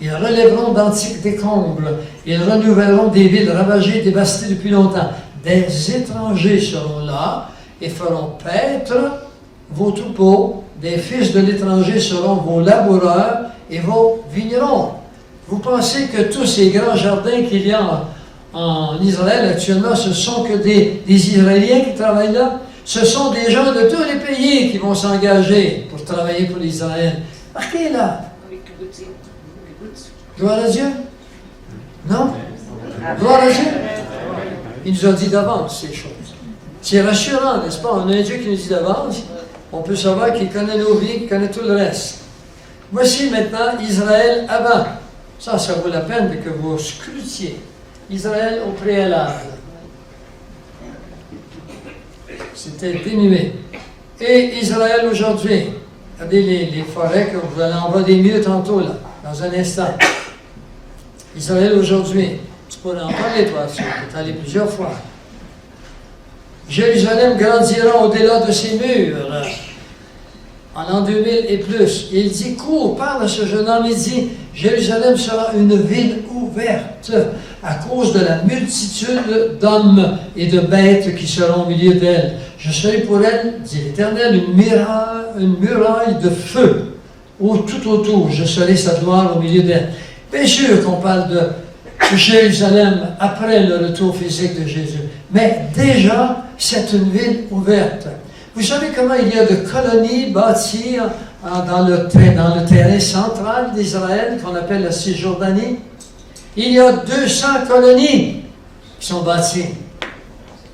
Ils relèveront d'antiques décombres. Ils renouvelleront des villes ravagées et dévastées depuis longtemps. Des étrangers seront là et feront paître vos troupeaux. Des fils de l'étranger seront vos laboureurs et vos vignerons. Vous pensez que tous ces grands jardins qu'il y a en Israël actuellement, ce sont que des Israéliens qui travaillent là? Ce sont des gens de tous les pays qui vont s'engager pour travailler pour Israël. Marquez là. Gloire à Dieu? Non? Gloire à Dieu? Il nous a dit d'avance ces choses. C'est rassurant, n'est-ce pas? On a un Dieu qui nous dit d'avance. On peut savoir qu'il connaît nos vies, qu'il connaît tout le reste. Voici maintenant Israël avant. Ça vaut la peine que vous scrutiez. Israël au préalable. C'était dénué. Et Israël aujourd'hui. Regardez les forêts que vous allez en voir des mieux tantôt, là, dans un instant. Israël aujourd'hui. Tu pourrais en parler, toi, tu es allé plusieurs fois. Jérusalem grandira au-delà de ses murs. En l'an 2000 et plus. Et il dit, cours, parle à ce jeune homme, il dit, Jérusalem sera une ville ouverte à cause de la multitude d'hommes et de bêtes qui seront au milieu d'elle. Je serai pour elle, dit l'Éternel, une muraille de feu tout autour. Je serai sa gloire au milieu d'elle. Bien sûr qu'on parle de Jérusalem après le retour physique de Jésus. Mais déjà, c'est une ville ouverte. Vous savez comment il y a de colonies bâties dans le terrain central d'Israël, qu'on appelle la Cisjordanie? Il y a 200 colonies qui sont bâties.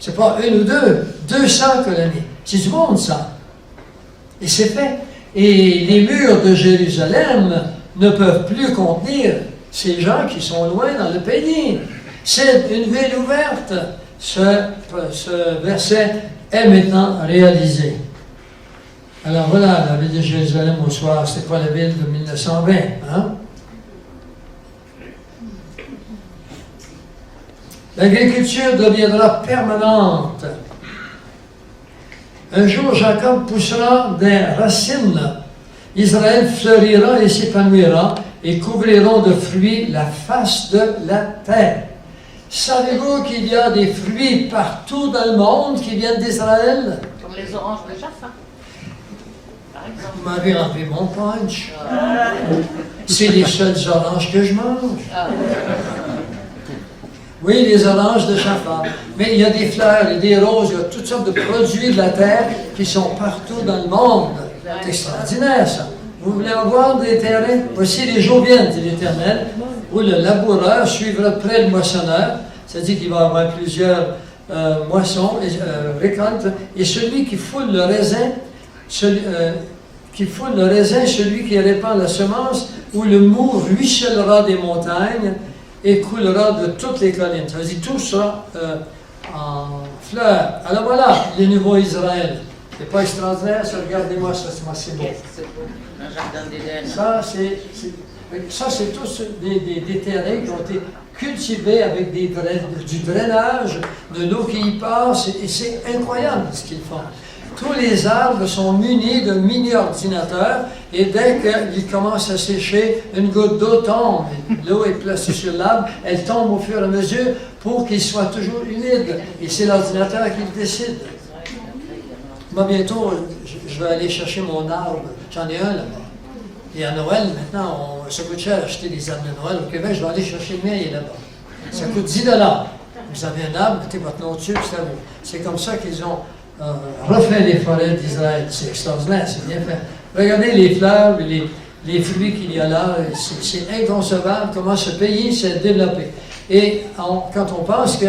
Ce n'est pas une ou deux, 200 colonies. C'est du monde, ça. Et c'est fait. Et les murs de Jérusalem ne peuvent plus contenir ces gens qui sont loin dans le pays. C'est une ville ouverte. Ce verset est maintenant réalisé. Alors voilà, la ville de Jérusalem au soir, c'est pas la ville de 1920, hein? L'agriculture deviendra permanente. Un jour, Jacob poussera des racines. Israël fleurira et s'épanouira et couvriront de fruits la face de la terre. Savez-vous qu'il y a des fruits partout dans le monde qui viennent d'Israël? Comme les oranges de Jaffa, par exemple. Vous m'avez enlevé mon punch. C'est les seules oranges que je mange. Oui, les oranges de Jaffa. Mais il y a des fleurs et des roses, il y a toutes sortes de produits de la terre qui sont partout dans le monde. C'est extraordinaire, ça. Vous voulez avoir des terrains? Voici les jours viennent, dit l'Éternel, où le laboureur suivra près le moissonneur, c'est-à-dire qu'il va y avoir plusieurs moissons, récoltes, et celui qui foule le raisin, celui qui répand la semence, où le mou ruissellera des montagnes et coulera de toutes les collines. Ça veut dire tout sera en fleurs. Alors voilà, le nouveau Israël. C'est pas extraordinaire, ça, regardez-moi ça, c'est beau. Un jardin d'Éden. Ça, c'est tous des terrains qui ont été cultivés avec du drainage, de l'eau qui y passe, et c'est incroyable ce qu'ils font. Tous les arbres sont munis de mini-ordinateurs, et dès qu'ils commencent à sécher, une goutte d'eau tombe. L'eau est placée sur l'arbre, elle tombe au fur et à mesure pour qu'il soit toujours humide. Et c'est l'ordinateur qui le décide. Moi, bientôt, je vais aller chercher mon arbre. J'en ai un là-bas. Et à Noël, maintenant, ça coûte cher acheter des arbres de Noël. Au Québec, je vais aller chercher le mien, il est là-bas. Ça coûte 10 $. Vous avez un arbre, mettez votre nom dessus, c'est à vous. C'est comme ça qu'ils ont refait les forêts d'Israël. C'est extraordinaire, c'est bien fait. Regardez les fleurs, les fruits qu'il y a là, c'est inconcevable comment ce pays s'est développé. Et quand on pense que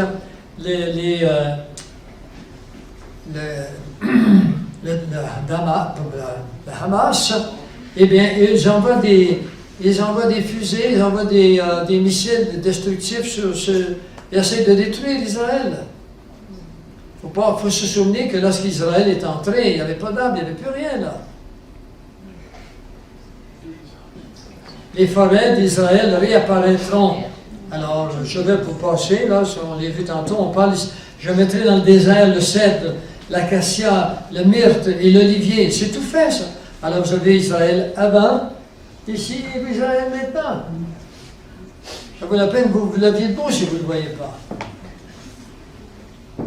le Hamas, eh bien, ils envoient des fusées, ils envoient des missiles destructifs ils essaient de détruire Israël. Il faut se souvenir que lorsqu'Israël est entré, il n'y avait pas d'arbres, il n'y avait plus rien là. Les forêts d'Israël réapparaîtront. Alors, je vais vous passer, là, on l'a vu tantôt, je mettrai dans le désert le cèdre, l'acacia, le myrte et l'olivier. C'est tout fait, ça. Alors, vous avez Israël avant, ici, et Israël maintenant. Ça vaut la peine que vous l'aviez beau si vous ne le voyez pas.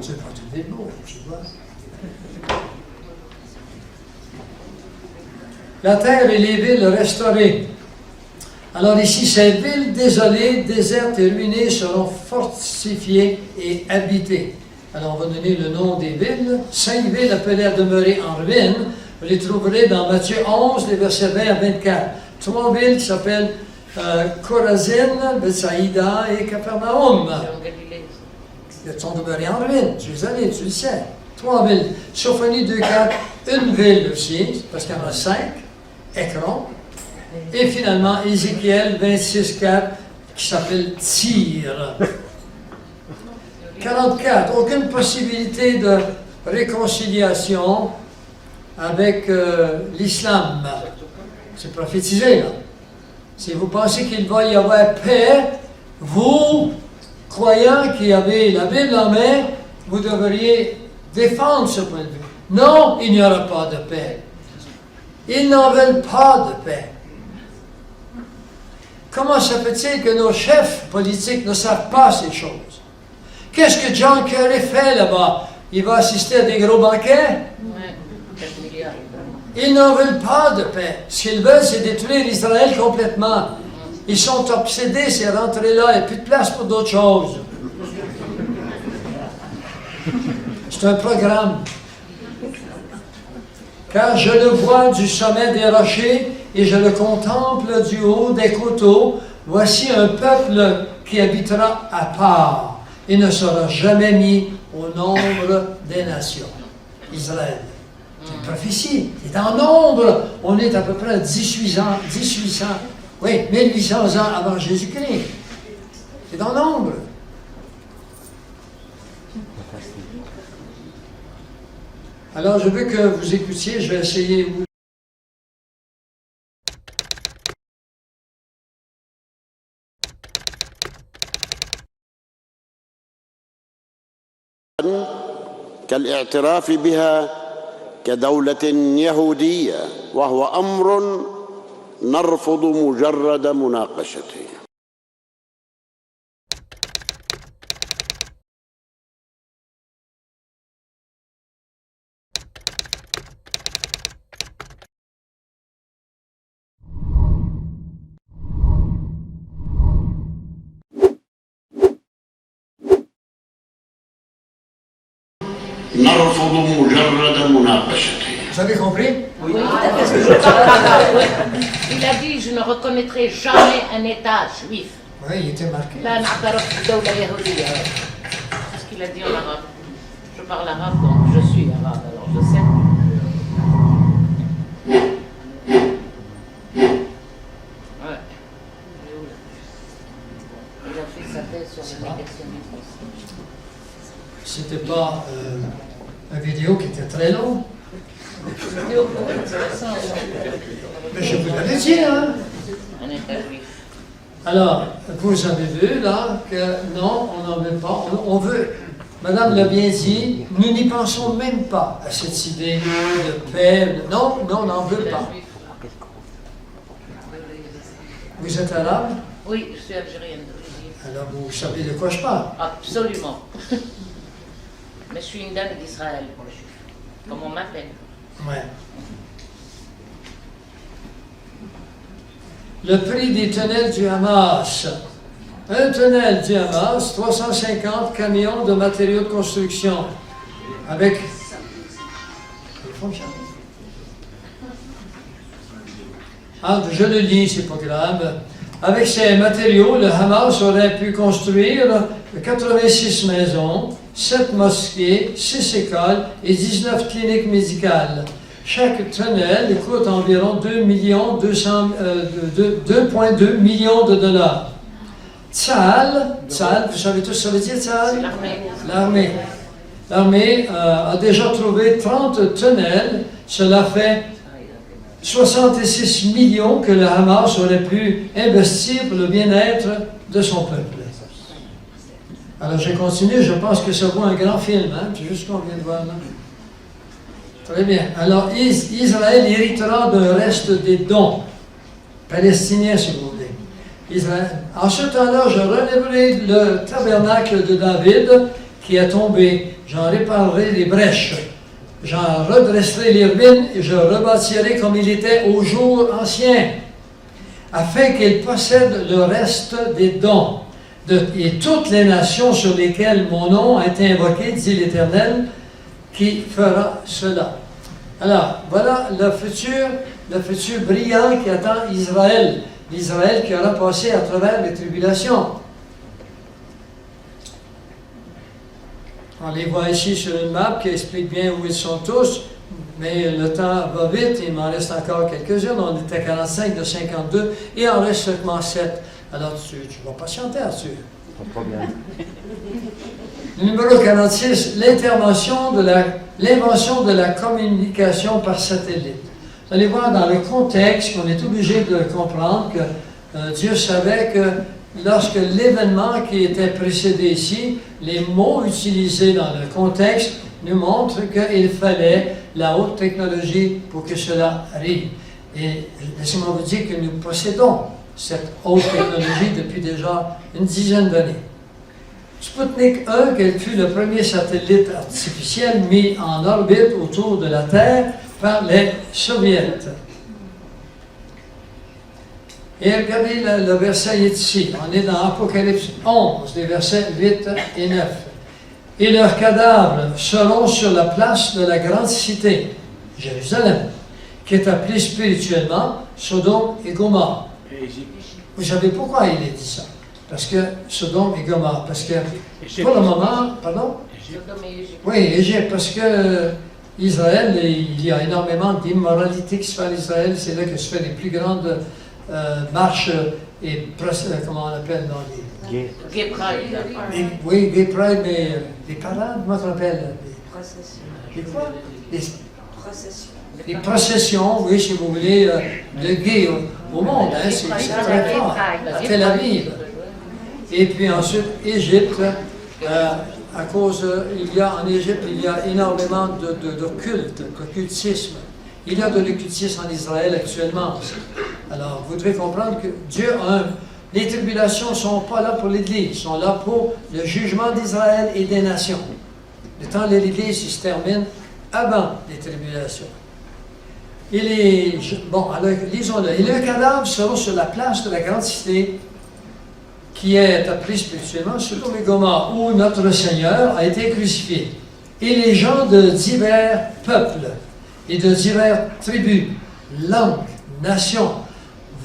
C'est pas tout de beau, tu vois. La terre et les villes restaurées. Alors ici, ces villes désolées, désertes et ruinées seront fortifiées et habitées. Alors on va donner le nom des villes. 5 villes appelées à demeurer en ruine. Vous les trouverez dans Matthieu 11, les versets 20 à 24. 3 villes qui s'appellent Chorazin, Bethsaïda et Capernaum. Ils sont demeurés en ruine. Tu les avais, tu le sais. 3 villes. Sophonie 2, 4, une ville aussi, parce qu'il y en a 5. Écron. Et finalement, Ézéchiel 26, 4, qui s'appelle Tyr. 44, aucune possibilité de réconciliation avec l'islam. C'est prophétisé, là. Si vous pensez qu'il va y avoir paix, vous, croyants qui avez la Bible en main, vous devriez défendre ce point de vue. Non, il n'y aura pas de paix. Ils n'en veulent pas de paix. Comment se fait-il que nos chefs politiques ne savent pas ces choses? Qu'est-ce que John Kerry fait là-bas? Il va assister à des gros banquets? Ils n'en veulent pas de paix. Ce qu'ils veulent, c'est détruire Israël complètement. Ils sont obsédés, c'est rentrer là, il n'y a plus de place pour d'autres choses. C'est un programme. Car je le vois du sommet des rochers et je le contemple du haut des coteaux. Voici un peuple qui habitera à part et ne sera jamais mis au nombre des nations. Israël. C'est une prophétie. Il est en nombre. On est à peu près à 1800, oui, 1800 ans avant Jésus-Christ. C'est en nombre. Alors, je veux que vous écoutiez, je vais essayer. كالاعتراف بها كدولة يهودية وهو أمر نرفض مجرد مناقشته. نرفض مجرد مناقشته. Vous avez compris? Oui. Il a dit, je ne reconnaîtrai jamais un État juif. Oui, il était marqué. لا نعترف بدولة يهودية. C'est ce qu'il a dit en arabe. Je parle arabe, donc je suis arabe, alors je sais. Ouais. Il a fait sa thèse sur le négationnisme aussi. C'était pas une vidéo qui était très longue. Mais je vous l'avais dit, hein? Un État juif. Alors, vous avez vu là que non, on n'en veut pas. On veut, Madame l'a bien dit, nous n'y pensons même pas à cette idée de paix. Non, on n'en veut pas. Vous êtes arabe? Oui, je suis algérienne d'origine. Alors vous savez de quoi je parle? Absolument. Mais je suis une dame d'Israël, comme on m'appelle. Ouais. Le prix des tunnels du Hamas. Un tunnel du Hamas, 350 camions de matériaux de construction. Avec... Il fonctionne. Je le lis, c'est pas grave. Avec ces matériaux, le Hamas aurait pu construire 86 maisons, 7 mosquées, 6 écoles et 19 cliniques médicales. Chaque tunnel coûte environ 2,2 millions de dollars. Tzahal, vous savez tous ce que ça veut dire, Tzahal? L'armée. L'armée a déjà trouvé 30 tunnels. Cela fait 66 millions que le Hamas aurait pu investir pour le bien-être de son peuple. Alors je continue, je pense que ça vaut un grand film, hein? C'est juste ce qu'on vient de voir là. Très bien. Alors Israël héritera d'un reste des dons palestiniens, si vous voulez. En ce temps-là, je relèverai le tabernacle de David qui est tombé. J'en réparerai les brèches. J'en redresserai les ruines et je rebâtirai comme il était au jour ancien, afin qu'il possède le reste des dons. Et toutes les nations sur lesquelles mon nom a été invoqué, dit l'Éternel, qui fera cela. Alors, voilà le futur brillant qui attend Israël. L'Israël qui aura passé à travers les tribulations. On les voit ici sur une map qui explique bien où ils sont tous, mais le temps va vite, il m'en reste encore quelques-unes. On était à 45 de 52 et il en reste seulement 7. Alors tu vas patienter là-dessus. Pas de problème. Numéro 46, l'invention de la communication par satellite. Vous allez voir dans le contexte qu'on est obligé de comprendre que Dieu savait que lorsque l'événement qui était précédé ici, les mots utilisés dans le contexte nous montrent qu'il fallait la haute technologie pour que cela arrive. Et laissez-moi vous dire que nous possédons cette haute technologie depuis déjà une dizaine d'années. Sputnik 1, qui fut le premier satellite artificiel mis en orbite autour de la Terre par les Soviets. Et regardez, le verset est ici. On est dans Apocalypse 11, les versets 8 et 9. Et leurs cadavres seront sur la place de la grande cité, Jérusalem, qui est appelée spirituellement Sodome et Gomorrhe. Vous savez pourquoi il a dit ça? Parce que Sodome et Gomorrhe. Parce que pour le moment, pardon? Sodome et Égypte. Oui, Égypte, parce que Israël, il y a énormément d'immoralité qui se fait à Israël. C'est là que se fait les plus grandes marches et comment on appelle dans les... Gay Pride. Oui, Gay Pride, mais des parades, comment on appelle? Des quoi? Des processions, oui, si vous voulez, de gays au monde, hein, c'est très fort, à Tel Aviv. Et puis ensuite, Égypte, à cause, en Égypte, il y a énormément de culte, d'occultisme. Il y a de l'occultisme en Israël actuellement aussi. Alors, vous devez comprendre que Dieu a les tribulations ne sont pas là pour l'Église, sont là pour le jugement d'Israël et des nations. Le temps de l'Église, il se termine avant les tribulations. Alors, lisons-le. Et leurs cadavres seront sur la place de la grande cité, qui est appelée spirituellement Sodome et Gomorrhe, où notre Seigneur a été crucifié. Et les gens de divers peuples et de diverses tribus, langues, nations,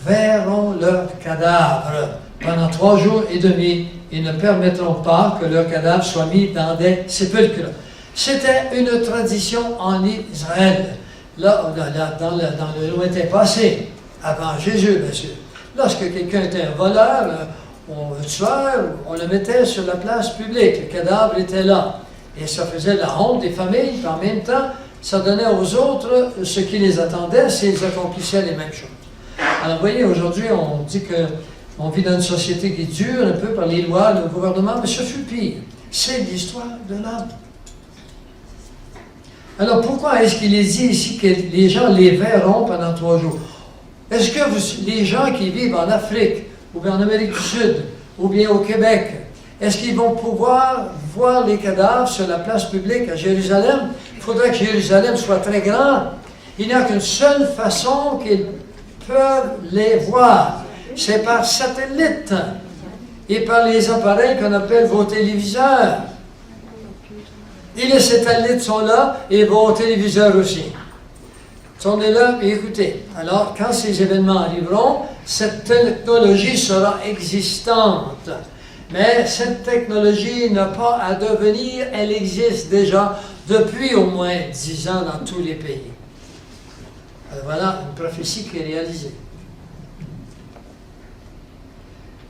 verront leurs cadavres pendant 3 jours et demi et ne permettront pas que leurs cadavres soient mis dans des sépulcres. C'était une tradition en Israël, là dans le lointain passé, avant Jésus, bien sûr. Lorsque quelqu'un était un voleur, un tueur, on le mettait sur la place publique, le cadavre était là. Et ça faisait la honte des familles, puis en même temps, ça donnait aux autres ce qui les attendait s'ils accomplissaient les mêmes choses. Alors, vous voyez, aujourd'hui, on dit qu'on vit dans une société qui est dure un peu par les lois, le gouvernement, mais ce fut pire. C'est l'histoire de l'homme. Alors, pourquoi est-ce qu'il est dit ici que les gens les verront pendant 3 jours? Est-ce que les gens qui vivent en Afrique, ou bien en Amérique du Sud, ou bien au Québec, est-ce qu'ils vont pouvoir voir les cadavres sur la place publique à Jérusalem? Il faudrait que Jérusalem soit très grand. Il n'y a qu'une seule façon qu'ils peuvent les voir. C'est par satellite et par les appareils qu'on appelle vos téléviseurs. Et les satellites sont là et vos téléviseurs aussi. Tournez-le et écoutez. Alors, quand ces événements arriveront, cette technologie sera existante. Mais cette technologie n'a pas à devenir, elle existe déjà depuis au moins 10 ans dans tous les pays. Alors voilà une prophétie qui est réalisée.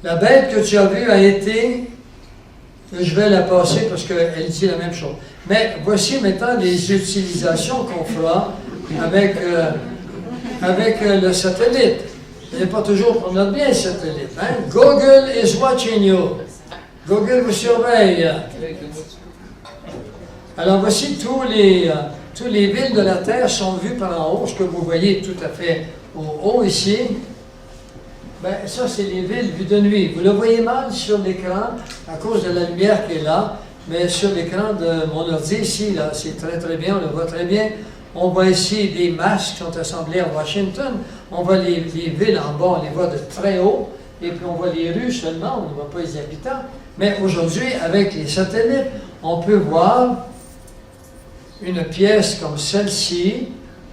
La bête que tu as vue a été, je vais la passer parce qu'elle dit la même chose. Mais voici maintenant les utilisations qu'on fera avec le satellite. Ce n'est pas toujours pour notre bien, le satellite. Hein? Google is watching you. Google vous surveille. Alors voici tous les villes de la Terre sont vues par en haut, ce que vous voyez tout à fait au haut ici. Ben, ça, c'est les villes vues de nuit. Vous le voyez mal sur l'écran à cause de la lumière qui est là, mais sur l'écran de mon ordi ici, là, c'est très très bien, on le voit très bien. On voit ici des masses qui sont assemblées à Washington. On voit les villes en bas, on les voit de très haut. Et puis on voit les rues seulement, on ne voit pas les habitants. Mais aujourd'hui, avec les satellites, on peut voir une pièce comme celle-ci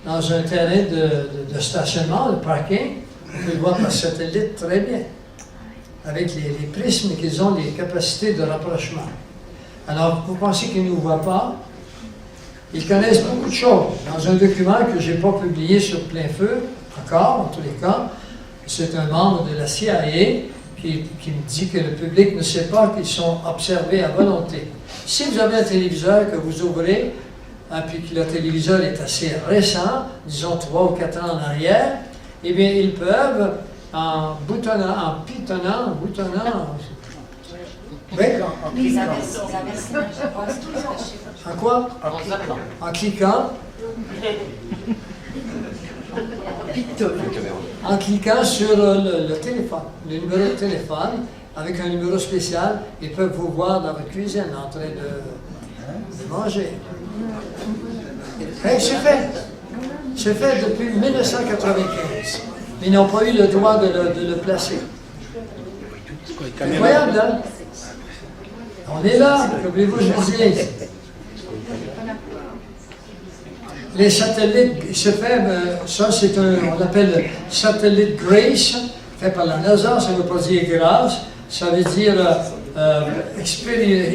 dans un terrain de stationnement, de parking. On peut le voir par satellite très bien, avec les prismes qu'ils ont, les capacités de rapprochement. Alors, vous pensez qu'ils ne nous voient pas? Ils connaissent beaucoup de choses. Dans un document que je n'ai pas publié sur plein feu, encore, en tous les cas, c'est un membre de la CIA qui me dit que le public ne sait pas qu'ils sont observés à volonté. Si vous avez un téléviseur que vous ouvrez, puis que le téléviseur est assez récent, disons 3 ou 4 ans en arrière, eh bien, ils peuvent, en pitonnant, oui, en quoi? En cliquant. En cliquant sur le téléphone, le numéro de téléphone, avec un numéro spécial, ils peuvent vous voir dans votre cuisine en train de manger. Hey, c'est fait depuis 1995. Ils n'ont pas eu le droit de le placer. C'est incroyable, hein? On est là, que voulez-vous que je vous dise? Les satellites, ça c'est on appelle satellite GRACE, fait par la NASA, ça ne veut pas dire grâce, ça veut dire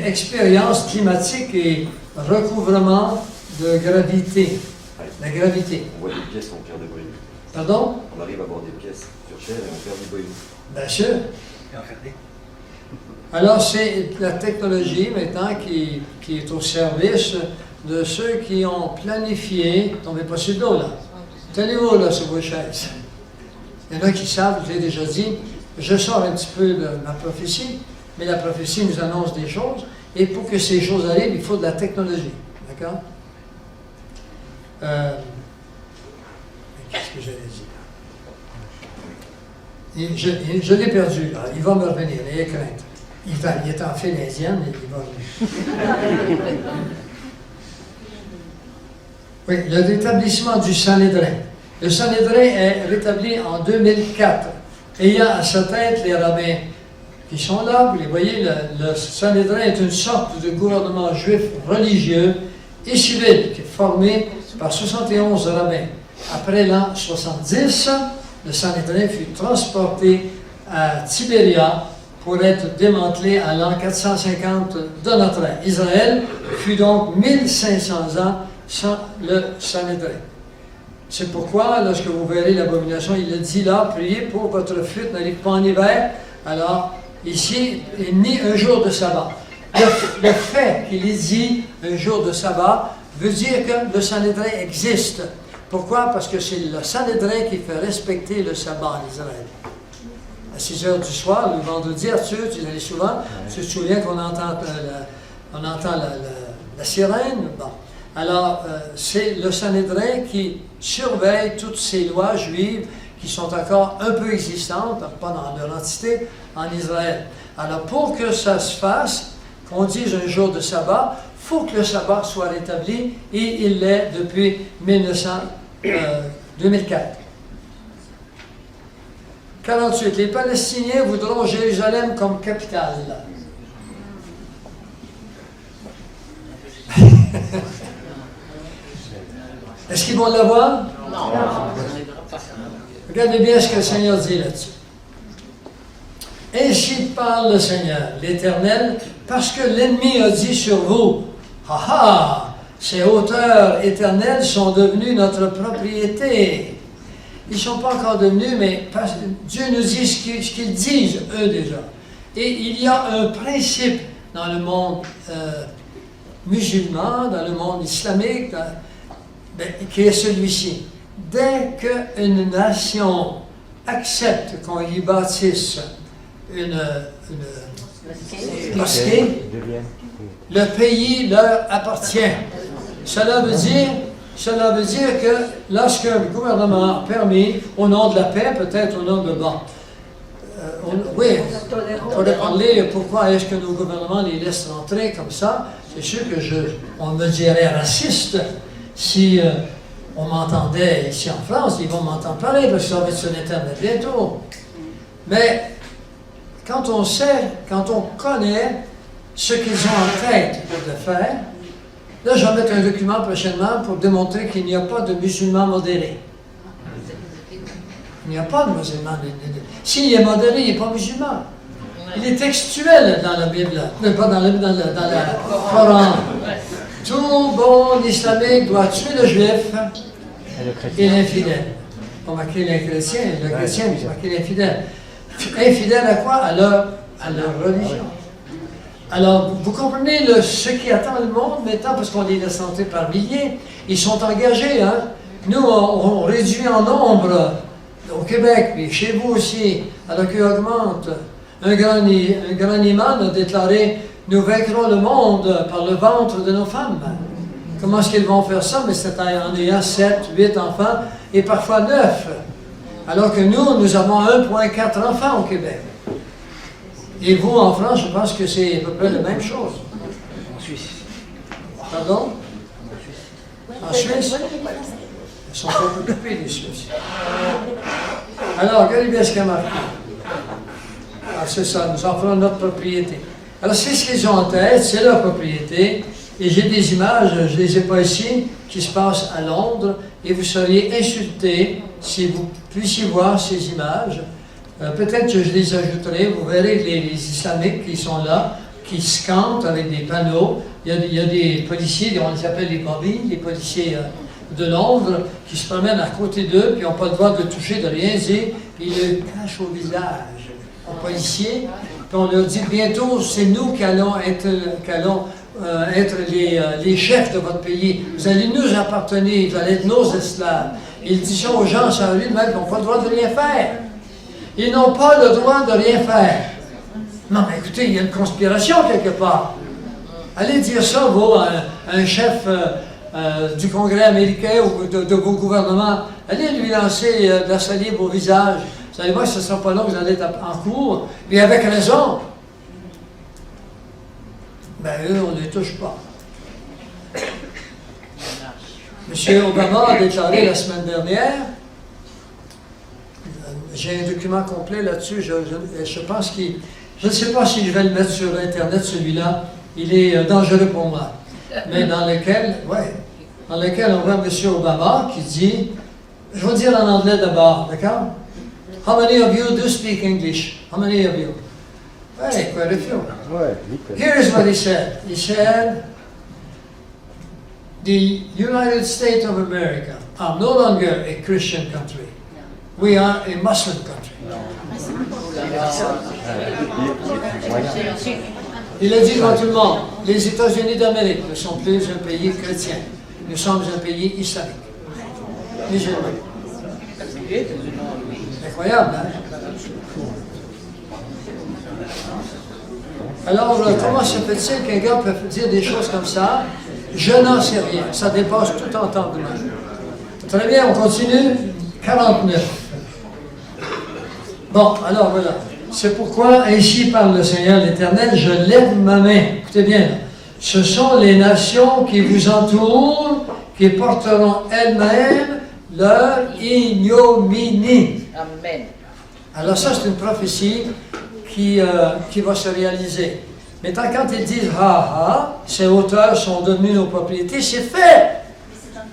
expérience climatique et recouvrement de gravité. La gravité. On voit des pièces en pierre de brume. Pardon? On arrive à voir des pièces sur chair et on perd du brume. Bien sûr. Alors c'est la technologie maintenant qui est au service de ceux qui ont planifié, tombez pas sur le dos là, tenez-vous là sur vos chaises. Il y en a qui savent, je l'ai déjà dit, je sors un petit peu de ma prophétie, mais la prophétie nous annonce des choses, et pour que ces choses arrivent, il faut de la technologie, d'accord? Qu'est-ce que j'allais dire? Je l'ai perdu, là. Il va me revenir, n'ayez crainte. Il est en file indienne, et il va revenir. Oui, le rétablissement du Sanhédrin. Le Sanhédrin est rétabli en 2004, ayant à sa tête les rabbins qui sont là. Vous les voyez, le Sanhédrin est une sorte de gouvernement juif religieux et civil qui est formé par 71 rabbins. Après l'an 70, le Sanhédrin fut transporté à Tibéria pour être démantelé à l'an 450 de notre ère. Israël fut donc 1500 ans sans le Sanhédrin. C'est pourquoi, lorsque vous verrez l'abomination, il a dit là, priez pour votre fuite, n'arrive pas en hiver. Alors, ici, il nie un jour de sabbat. Le fait qu'il ait dit un jour de sabbat veut dire que le Sanhédrin existe. Pourquoi? Parce que c'est le Sanhédrin qui fait respecter le sabbat en Israël. À 6 heures du soir, le vendredi, Arthur, tu allais souvent, tu te souviens qu'on entend, la sirène? Bon. Alors, c'est le Sanhédrin qui surveille toutes ces lois juives qui sont encore un peu existantes, pas dans leur entité, en Israël. Alors, pour que ça se fasse, qu'on dise un jour de sabbat, il faut que le sabbat soit rétabli, et il l'est depuis 2004. 48. Les Palestiniens voudront Jérusalem comme capitale. Est-ce qu'ils vont l'avoir? Non. Regardez bien ce que le Seigneur dit là-dessus. Ainsi parle le Seigneur, l'Éternel, parce que l'ennemi a dit sur vous, ah ah, ces hauteurs éternelles sont devenues notre propriété. Ils ne sont pas encore devenus, mais Dieu nous dit ce qu'ils disent, eux déjà. Et il y a un principe dans le monde musulman, dans le monde islamique, qui est celui-ci. Dès qu'une nation accepte qu'on y bâtisse une mosquée, le pays leur appartient. Cela veut dire que lorsqu'un gouvernement a permis, au nom de la paix, peut-être au nom de oui, on pourrait parler pourquoi est-ce que nos gouvernements les laissent rentrer comme ça. C'est sûr que on me dirait raciste si on m'entendait ici en France, ils vont m'entendre parler parce que ça va être sur Internet bientôt. Mais quand on sait, quand on connaît ce qu'ils ont en tête de faire, là je vais mettre un document prochainement pour démontrer qu'il n'y a pas de musulmans modérés. Il n'y a pas de musulman. S'il est modéré, il n'est pas musulman. Il est textuel dans la Bible, pas dans le Coran. Tout bon islamique doit tuer le juif et l'infidèle. On va marquer le chrétien, il va marquer l'infidèle. Infidèle à quoi? À leur religion. Alors, vous comprenez ce qui attend le monde maintenant, parce qu'on les laisse entrer par milliers. Ils sont engagés, hein? Nous, on réduit en nombre au Québec, puis chez vous aussi, alors qu'il augmente. Un grand imam a déclaré « Nous vaincrons le monde par le ventre de nos femmes ». Comment est-ce qu'ils vont faire ça? Mais c'est en ayant 7, 8 enfants, et parfois 9. Alors que nous avons 1,4 enfants au Québec. Et vous, en France, je pense que c'est à peu près la même chose. En Suisse. Pardon? En Suisse? Ils sont pas occupés, les Suisses. Alors, regardez bien ce qu'il y a marqué. Ah, c'est ça, nous en ferons notre propriété. Alors, c'est ce qu'ils ont en tête, c'est leur propriété. Et j'ai des images, je ne les ai pas ici, qui se passent à Londres, et vous seriez insultés si vous puissiez voir ces images. Peut-être que je les ajouterai, vous verrez les islamiques qui sont là, qui scandent avec des panneaux. Il y a des policiers, on les appelle les bobbies, les policiers de Londres, qui se promènent à côté d'eux, puis n'ont pas le droit de toucher, de rien dire, puis ils le cachent au visage aux policiers. Puis on leur dit bientôt, c'est nous qui allons être les chefs de votre pays. Vous allez nous appartenir, vous allez être nos esclaves. Il dit ça aux gens sans lui, même, ils n'ont pas le droit de rien faire. Ils n'ont pas le droit de rien faire. Non, mais écoutez, il y a une conspiration quelque part. Allez dire ça, vous, un chef du Congrès américain ou de vos gouvernements. Allez lui lancer de la salive au visage. Vous allez voir que ce ne sera pas là que vous allez être en cours. Mais avec raison. Ben, eux, on ne les touche pas. M. Obama a déclaré la semaine dernière, j'ai un document complet là-dessus, je pense qu'il... Je ne sais pas si je vais le mettre sur Internet, celui-là. Il est dangereux pour moi. Mais dans lequel on voit M. Obama qui dit, je vais dire en anglais d'abord, d'accord? How many of you do speak English? How many of you? Hey, quite a few. Here's what he said. He said, the United States of America are no longer a Christian country. We are a Muslim country. Il a dit devant tout le monde, les États-Unis d'Amérique ne sont plus un pays chrétien. Nous sommes un pays islamique. Musulman. Incroyable, hein? Alors, comment se fait-il qu'un gars peut dire des choses comme ça? Je n'en sais rien. Ça dépasse tout entendement. Très bien, on continue. 49. Bon, alors voilà. C'est pourquoi, ainsi parle le Seigneur l'Éternel, je lève ma main. Écoutez bien, là. Ce sont les nations qui vous entourent, qui porteront elles-mêmes leur ignominie. Amen. Alors ça, c'est une prophétie qui va se réaliser. Maintenant, quand ils disent « Ha ha, ces hauteurs sont devenues nos propriétés », c'est fait. C'est dans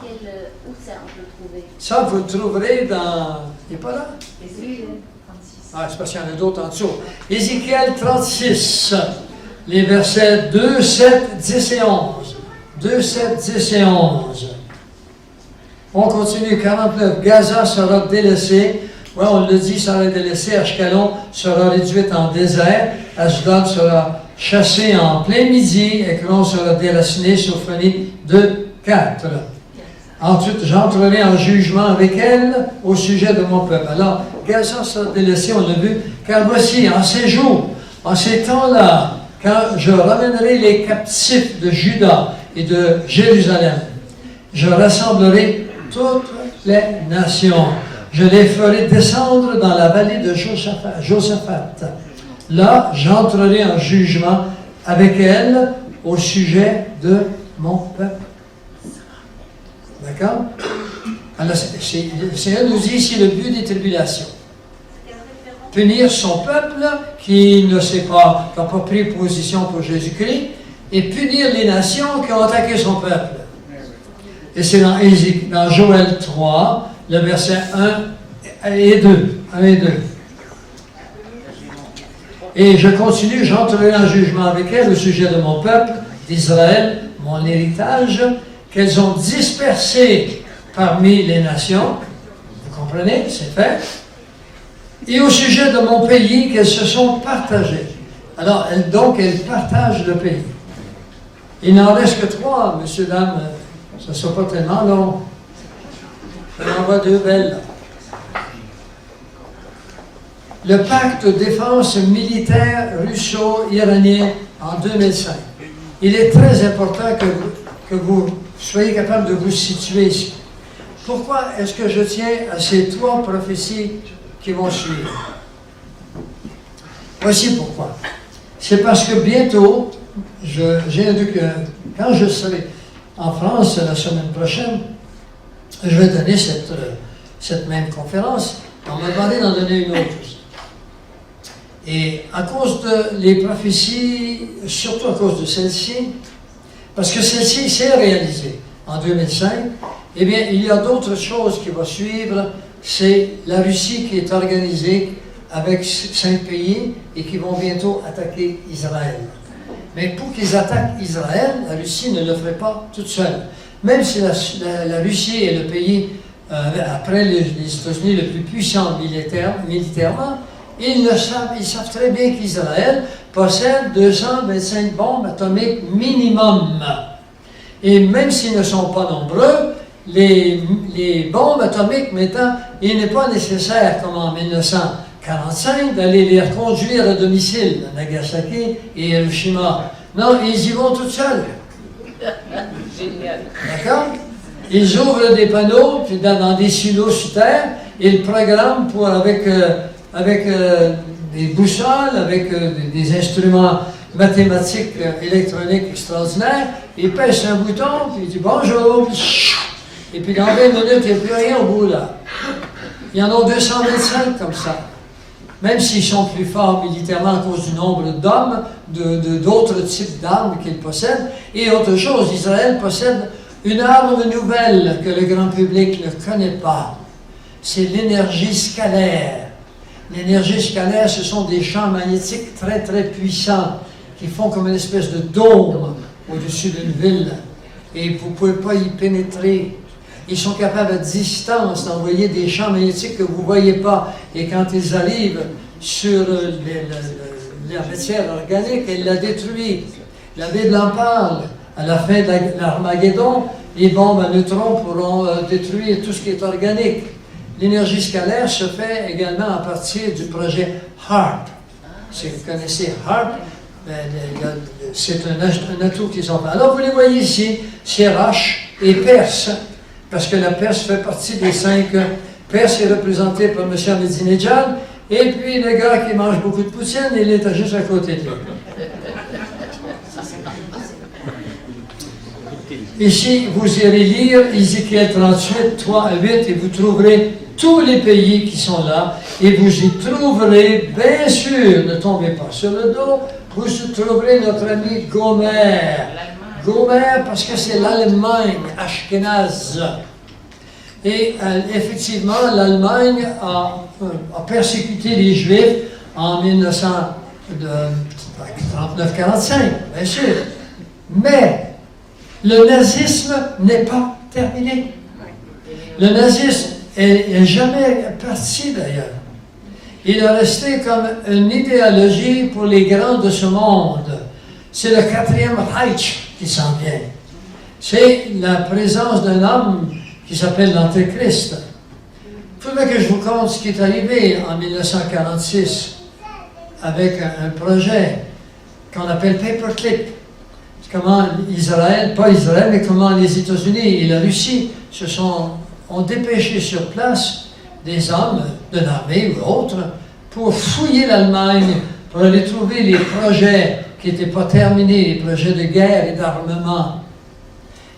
où ça on peut trouver? Ça, vous le trouverez dans Il n'est pas là? Ah, c'est parce qu'il y en a d'autres en dessous. Ézéchiel 36, les versets 2, 7, 10 et 11. 2, 7, 10 et 11. On continue, 49. Gaza sera délaissé. Oui, on le dit, sera délaissé. Ashkelon sera réduite en désert. Ashdod sera chassé en plein midi. Ekron sera déraciné. Sophonie 2, 4. Ensuite, j'entrerai en jugement avec elle au sujet de mon peuple. Alors, Gaza sera délaissé, on l'a vu, car voici, en ces jours, en ces temps-là, quand je ramènerai les captifs de Juda et de Jérusalem, je rassemblerai toutes les nations. Je les ferai descendre dans la vallée de Josaphat. Là, j'entrerai en jugement avec elle au sujet de mon peuple. D'accord? Alors, le Seigneur nous dit ici le but des tribulations. Punir son peuple qui ne sait pas, qui n'a pas pris position pour Jésus-Christ, et punir les nations qui ont attaqué son peuple. Et c'est dans Joël 3, le verset 1 et 2. 1 et 2. Et je continue, j'entrerai en jugement avec elle au sujet de mon peuple, d'Israël, mon héritage, qu'elles ont dispersé parmi les nations. Vous comprenez? C'est fait. Et au sujet de mon pays, qu'elles se sont partagées. Alors, elles partagent le pays. Il n'en reste que 3, messieurs, dames. Ça ne sera pas tellement long. Je en vois 2 belles. Le pacte de défense militaire russo-iranien en 2005. Il est très important que vous soyez capable de vous situer ici. Pourquoi est-ce que je tiens à ces 3 prophéties qui vont suivre? Voici pourquoi. C'est parce que bientôt, j'ai indiqué que quand je serai en France la semaine prochaine, je vais donner cette même conférence. On m'a demandé d'en donner une autre. Et à cause de les prophéties, surtout à cause de celle-ci, parce que celle-ci s'est réalisée en 2005, eh bien, il y a d'autres choses qui vont suivre. C'est la Russie qui est organisée avec 5 pays et qui vont bientôt attaquer Israël. Mais pour qu'ils attaquent Israël, la Russie ne le ferait pas toute seule. Même si la Russie est le pays, après les États-Unis, le plus puissant militairement, ils savent très bien qu'Israël possède 225 bombes atomiques minimum. Et même s'ils ne sont pas nombreux, les bombes atomiques, maintenant, il n'est pas nécessaire, comme en 1945, d'aller les reconduire à domicile, à Nagasaki et Hiroshima. Non, ils y vont tout seuls. Génial. D'accord? Ils ouvrent des panneaux, puis dans des silos sous terre, ils programment avec des boussoles, avec des instruments mathématiques électroniques extraordinaires. Ils pèsent un bouton, puis ils disent bonjour, et puis dans 20 minutes, il n'y a plus rien au bout là. Il y en a 225 comme ça. Même s'ils sont plus forts militairement à cause du nombre d'hommes, d'autres types d'armes qu'ils possèdent. Et autre chose, Israël possède une arme nouvelle que le grand public ne connaît pas. C'est l'énergie scalaire. L'énergie scalaire, ce sont des champs magnétiques très très puissants qui font comme une espèce de dôme au-dessus d'une ville. Et vous ne pouvez pas y pénétrer. Ils sont capables à distance d'envoyer des champs magnétiques que vous ne voyez pas. Et quand ils arrivent sur la matière organique, ils la détruisent. La Bible en parle. À la fin de l'Armageddon, les bombes à neutrons pourront détruire tout ce qui est organique. L'énergie scalaire se fait également à partir du projet HARP. Si vous connaissez HARP, c'est un atout qu'ils ont fait. Alors vous les voyez ici, Sirach et Perse, parce que la Perse fait partie des 5. Perse est représenté par M. Ahmadinejad, et puis le gars qui mange beaucoup de poutine, il est juste à côté de lui. Ici, vous irez lire Ézéchiel 38, 3 à 8, et vous trouverez tous les pays qui sont là, et vous y trouverez, bien sûr, ne tombez pas sur le dos, vous y trouverez notre ami Gomer. Gomer, parce que c'est l'Allemagne, Ashkenaz. Et effectivement, l'Allemagne a persécuté les Juifs en 1939-45, bien sûr. Mais le nazisme n'est pas terminé. Le nazisme n'est jamais parti d'ailleurs. Il est resté comme une idéologie pour les grands de ce monde. C'est le 4e Reich qui s'en vient. C'est la présence d'un homme qui s'appelle l'Antéchrist. Il faudrait que je vous conte ce qui est arrivé en 1946 avec un projet qu'on appelle Paperclip. Comment Israël, pas Israël, mais comment les États-Unis et la Russie ont dépêché sur place des hommes de l'armée ou autres pour fouiller l'Allemagne, pour aller trouver les projets qui n'étaient pas terminés, les projets de guerre et d'armement.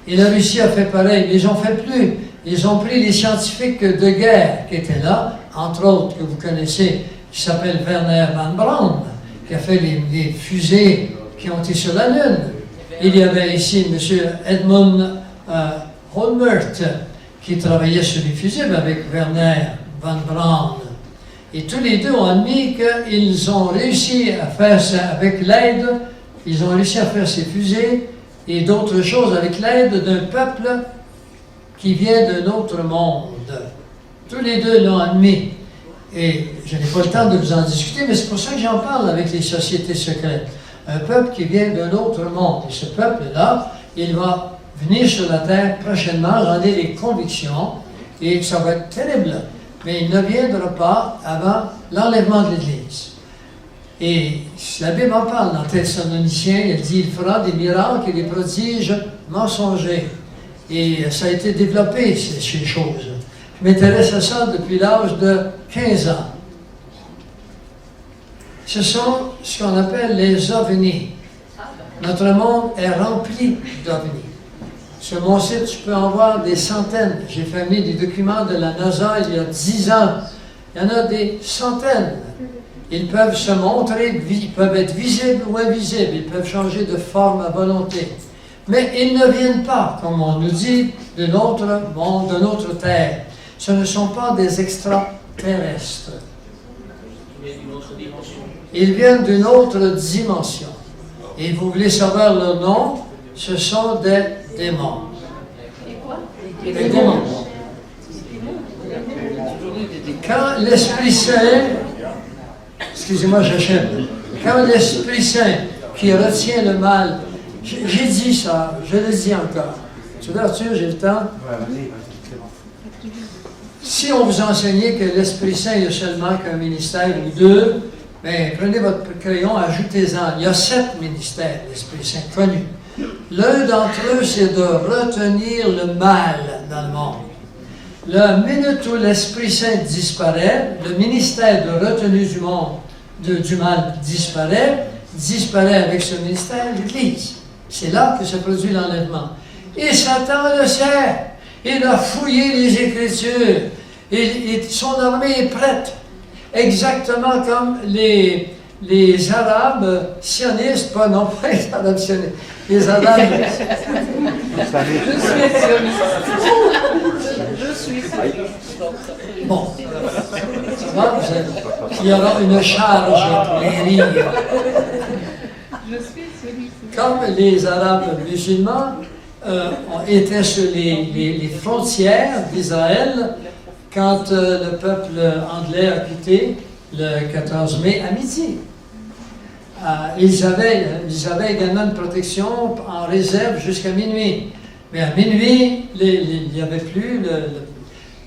Et la Russie a fait pareil, mais ils n'ont fait plus. Ils ont pris les scientifiques de guerre qui étaient là, entre autres que vous connaissez, qui s'appelle Werner von Braun, qui a fait les fusées qui ont été sur la Lune. Il y avait ici M. Edmund Holmert, qui travaillait sur les fusées avec Werner von Braun. Et tous les deux ont admis qu'ils ont réussi à faire ça avec l'aide, ils ont réussi à faire ces fusées et d'autres choses avec l'aide d'un peuple qui vient d'un autre monde. Tous les deux l'ont admis. Et je n'ai pas le temps de vous en discuter, mais c'est pour ça que j'en parle avec les sociétés secrètes. Un peuple qui vient d'un autre monde. Et ce peuple-là, il va venir sur la terre prochainement, j'en ai les convictions, et ça va être terrible. Mais il ne viendra pas avant l'enlèvement de l'Église. Et la Bible en parle dans Thessaloniciens, elle dit il fera des miracles et des prodiges mensongers. Et ça a été développé, ces choses. Je m'intéresse à ça depuis l'âge de 15 ans. Ce sont ce qu'on appelle les ovnis. Notre monde est rempli d'ovnis. Sur mon site, je peux en voir des centaines. J'ai fait des documents de la NASA il y a 10 ans. Il y en a des centaines. Ils peuvent se montrer, ils peuvent être visibles ou invisibles. Ils peuvent changer de forme à volonté. Mais ils ne viennent pas, comme on nous dit, de notre monde, de notre terre. Ce ne sont pas des extraterrestres. Ils viennent d'une autre dimension. Et vous voulez savoir leur nom? Ce sont des démons. Des démons. Quand l'Esprit Saint, excusez-moi, j'achève. Quand l'Esprit Saint qui retient le mal, j'ai dit ça, je le dis encore. Tu veux, Arthur, j'ai le temps? Si on vous enseignait que l'Esprit Saint, il y a seulement qu'un ministère ou deux, bien, prenez votre crayon, ajoutez-en. Il y a 7 ministères, l'Esprit Saint, connus. L'un d'entre eux, c'est de retenir le mal dans le monde. La minute où l'Esprit Saint disparaît, le ministère de retenue du monde, du mal disparaît avec ce ministère l'Église. C'est là que se produit l'enlèvement. Et Satan le sait. Il a fouillé les Écritures. Et son armée est prête. Exactement comme les Arabes sionistes, pas non pas les Arabes sionistes, les Arabes. Je suis Bon, ça va, il y aura une charge pour les rires. Comme les Arabes musulmans étaient sur les frontières d'Israël quand le peuple anglais a quitté le 14 mai à midi. Ils avaient également une protection en réserve jusqu'à minuit. Mais à minuit, il n'y avait plus,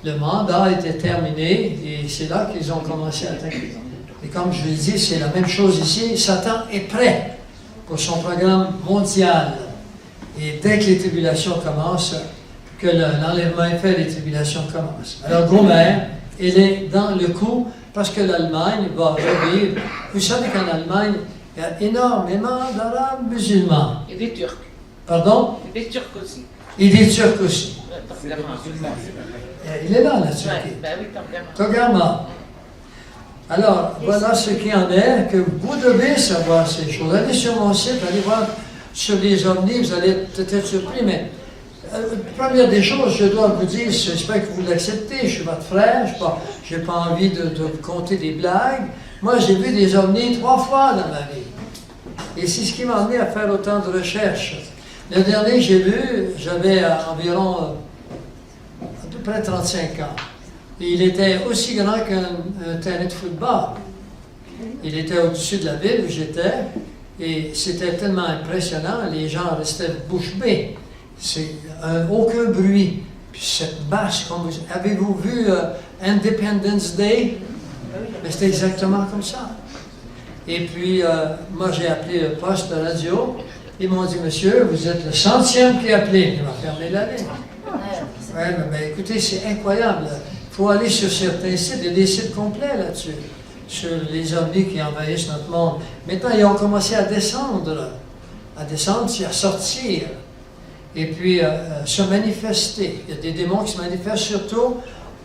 le mandat était terminé et c'est là qu'ils ont commencé à attaquer. Et comme je l'ai dit, c'est la même chose ici. Satan est prêt pour son programme mondial. Et dès que les tribulations commencent, que l'enlèvement est fait, les tribulations commencent. Alors Gomer, elle est dans le coup parce que l'Allemagne va revivre. Vous savez qu'en Allemagne, il y a énormément d'Arabes musulmans. Et des Turcs. Pardon? Et des Turcs aussi. Et des Turcs aussi. Il est là, la Turquie. Ben oui, Torgama. Torgama. Alors, voilà ce qu'il en est, que vous devez savoir ces choses. Allez sur mon site, allez voir sur les ovnis, vous allez peut-être être surpris, mais Première des choses, je dois vous dire, j'espère que vous l'acceptez, je suis votre frère, je n'ai pas envie de compter des blagues. Moi, j'ai vu des ovnis 3 fois dans ma vie. Et c'est ce qui m'a amené à faire autant de recherches. Le dernier que j'ai vu, j'avais environ à peu près 35 ans. Et il était aussi grand qu'un terrain de football. Il était au-dessus de la ville où j'étais. Et c'était tellement impressionnant, les gens restaient bouche bée. C'est aucun bruit. Puis cette masse, avez-vous vu Independence Day? Mais c'était exactement comme ça. Et puis, moi j'ai appelé le poste de radio. Ils m'ont dit, monsieur, vous êtes le 100e qui a appelé. Il m'a fermé la ligne. Oui, mais écoutez, c'est incroyable. Il faut aller sur certains sites, il y a des sites complets là-dessus, sur les ovnis qui envahissent notre monde. Maintenant, ils ont commencé à descendre, c'est à sortir. Et puis, se manifester. Il y a des démons qui se manifestent surtout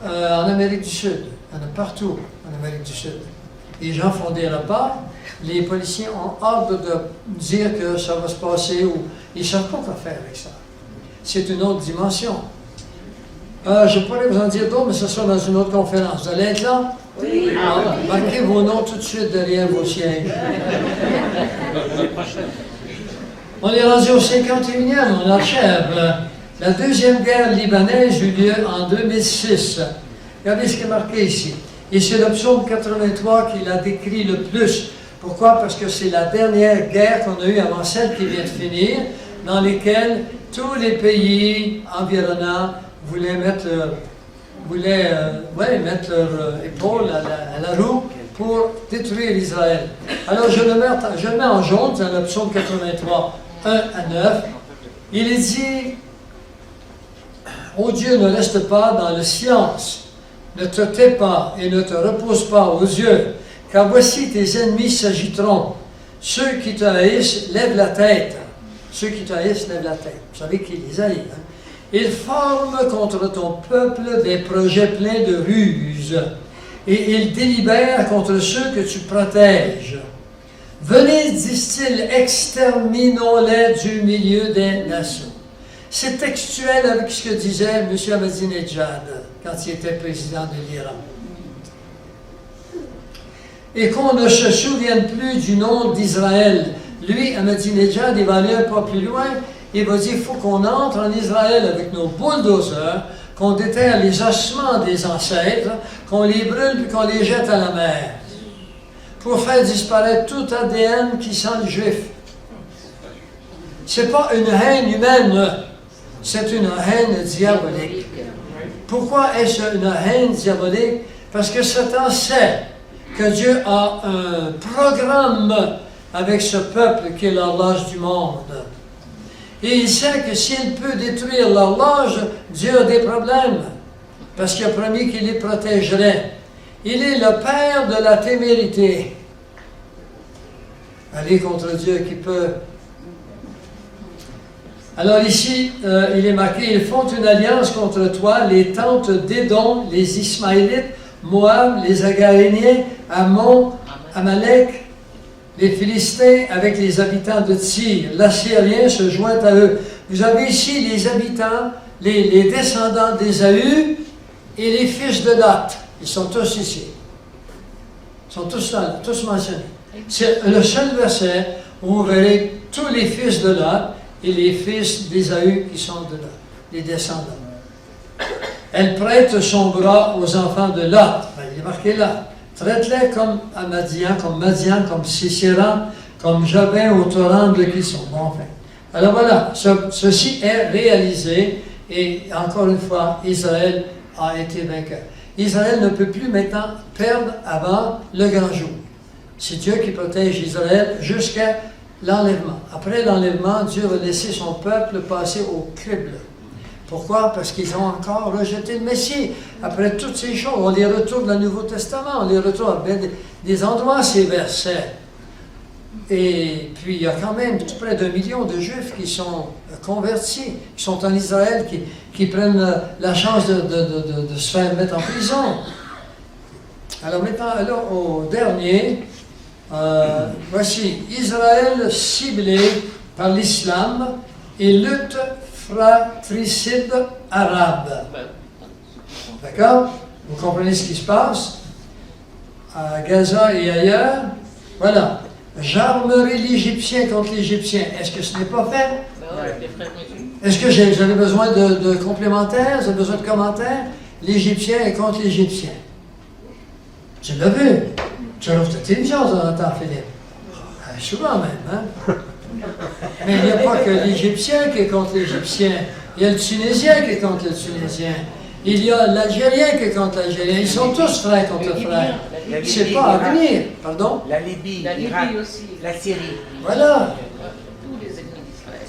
en Amérique du Sud. Il y en a partout en Amérique du Sud. Les gens font des rapports. Les policiers ont hâte de dire que ça va se passer ou ils ne savent pas quoi faire avec ça. C'est une autre dimension. Je pourrais vous en dire d'autres, mais ce sera dans une autre conférence. Vous allez être là? Oui. Alors, marquez vos noms tout de suite derrière vos sièges. On est rendu au 51e, on achève. La deuxième guerre libanaise eut lieu en 2006. Regardez ce qui est marqué ici. Et c'est le psaume 83 qui l'a décrit le plus. Pourquoi? Parce que c'est la dernière guerre qu'on a eue avant celle qui vient de finir, dans lesquelles tous les pays environnants voulaient mettre leur épaule à la roue pour détruire Israël. Alors je le mets en jaune, c'est le psaume 83, 1 à 9. Il est dit, ô Dieu, ne reste pas dans le silence, ne te tais pas et ne te repose pas aux yeux, car voici tes ennemis s'agiteront. Ceux qui te haïssent lèvent la tête. Ceux qui te haïssent lèvent la tête. Vous savez qui les haït, hein? Ils forment contre ton peuple des projets pleins de ruses, et ils délibèrent contre ceux que tu protèges. Venez, disent-ils, exterminons-les du milieu des nations. C'est textuel avec ce que disait M. Ahmadinejad quand il était président de l'Iran. Et qu'on ne se souvienne plus du nom d'Israël. Lui, Ahmadinejad, il va aller un pas plus loin. Il va dire qu'il faut qu'on entre en Israël avec nos bulldozers, qu'on déterre les ossements des ancêtres, qu'on les brûle puis qu'on les jette à la mer, pour faire disparaître tout ADN qui sent le juif. Ce n'est pas une haine humaine, c'est une haine diabolique. Pourquoi est-ce une haine diabolique? Parce que Satan sait que Dieu a un programme avec ce peuple qui est l'horloge du monde. Et il sait que s'il peut détruire l'horloge, Dieu a des problèmes, parce qu'il a promis qu'il les protégerait. Il est le père de la témérité. Aller contre Dieu qui peut. Alors ici, il est marqué, ils font une alliance contre toi, les tentes d'Édom, les Ismaélites, Moab, les Agaréniens, Ammon, Amalek, les Philistins avec les habitants de Tyr. L'Assyrien se joint à eux. Vous avez ici les habitants, les descendants d'Ésaü et les fils de Lot. Ils sont tous ici. Ils sont tous là, tous mentionnés. C'est le seul verset où vous verrez tous les fils de Lot et les fils d'Ésaü qui sont de Lot, les descendants. Elle prête son bras aux enfants de Lot. Ben, il est marqué là. Traite-les comme Madian, comme Sisera, comme Jabin au torrent de qui sont. Bon, enfin. Alors voilà, ceci est réalisé et encore une fois, Israël a été vainqueur. Israël ne peut plus maintenant perdre avant le grand jour. C'est Dieu qui protège Israël jusqu'à l'enlèvement. Après l'enlèvement, Dieu va laisser son peuple passer au crible. Pourquoi? Parce qu'ils ont encore rejeté le Messie. Après toutes ces choses, on les retrouve dans le Nouveau Testament, on les retrouve à des endroits, ces versets. Et puis, il y a quand même tout près d'1 million de Juifs qui sont convertis, qui sont en Israël, qui prennent la chance de se faire mettre en prison. Alors maintenant, alors, au dernier, voici Israël ciblé par l'islam et lutte fratricide arabe. D'accord? Vous comprenez ce qui se passe à Gaza et ailleurs? Voilà. J'armerai l'Égyptien contre l'Égyptien. Est-ce que ce n'est pas fait? Est-ce que j'avais besoin de complémentaires? J'ai besoin de commentaires? L'Égyptien est contre l'Égyptien. Tu l'as vu? Tu as peut-être une chose dans le temps, Philippe. Souvent même, hein? Mais il n'y a pas que l'Égyptien qui est contre l'Égyptien. Il y a le Tunisien qui est contre le Tunisien. Il y a l'Algérien qui est contre l'Algérien. Ils sont tous frères contre frères. C'est pas à venir. Pardon? La Libye, La Libye l'Irak, aussi. la Syrie. Voilà. Tous les ennemis d'Israël.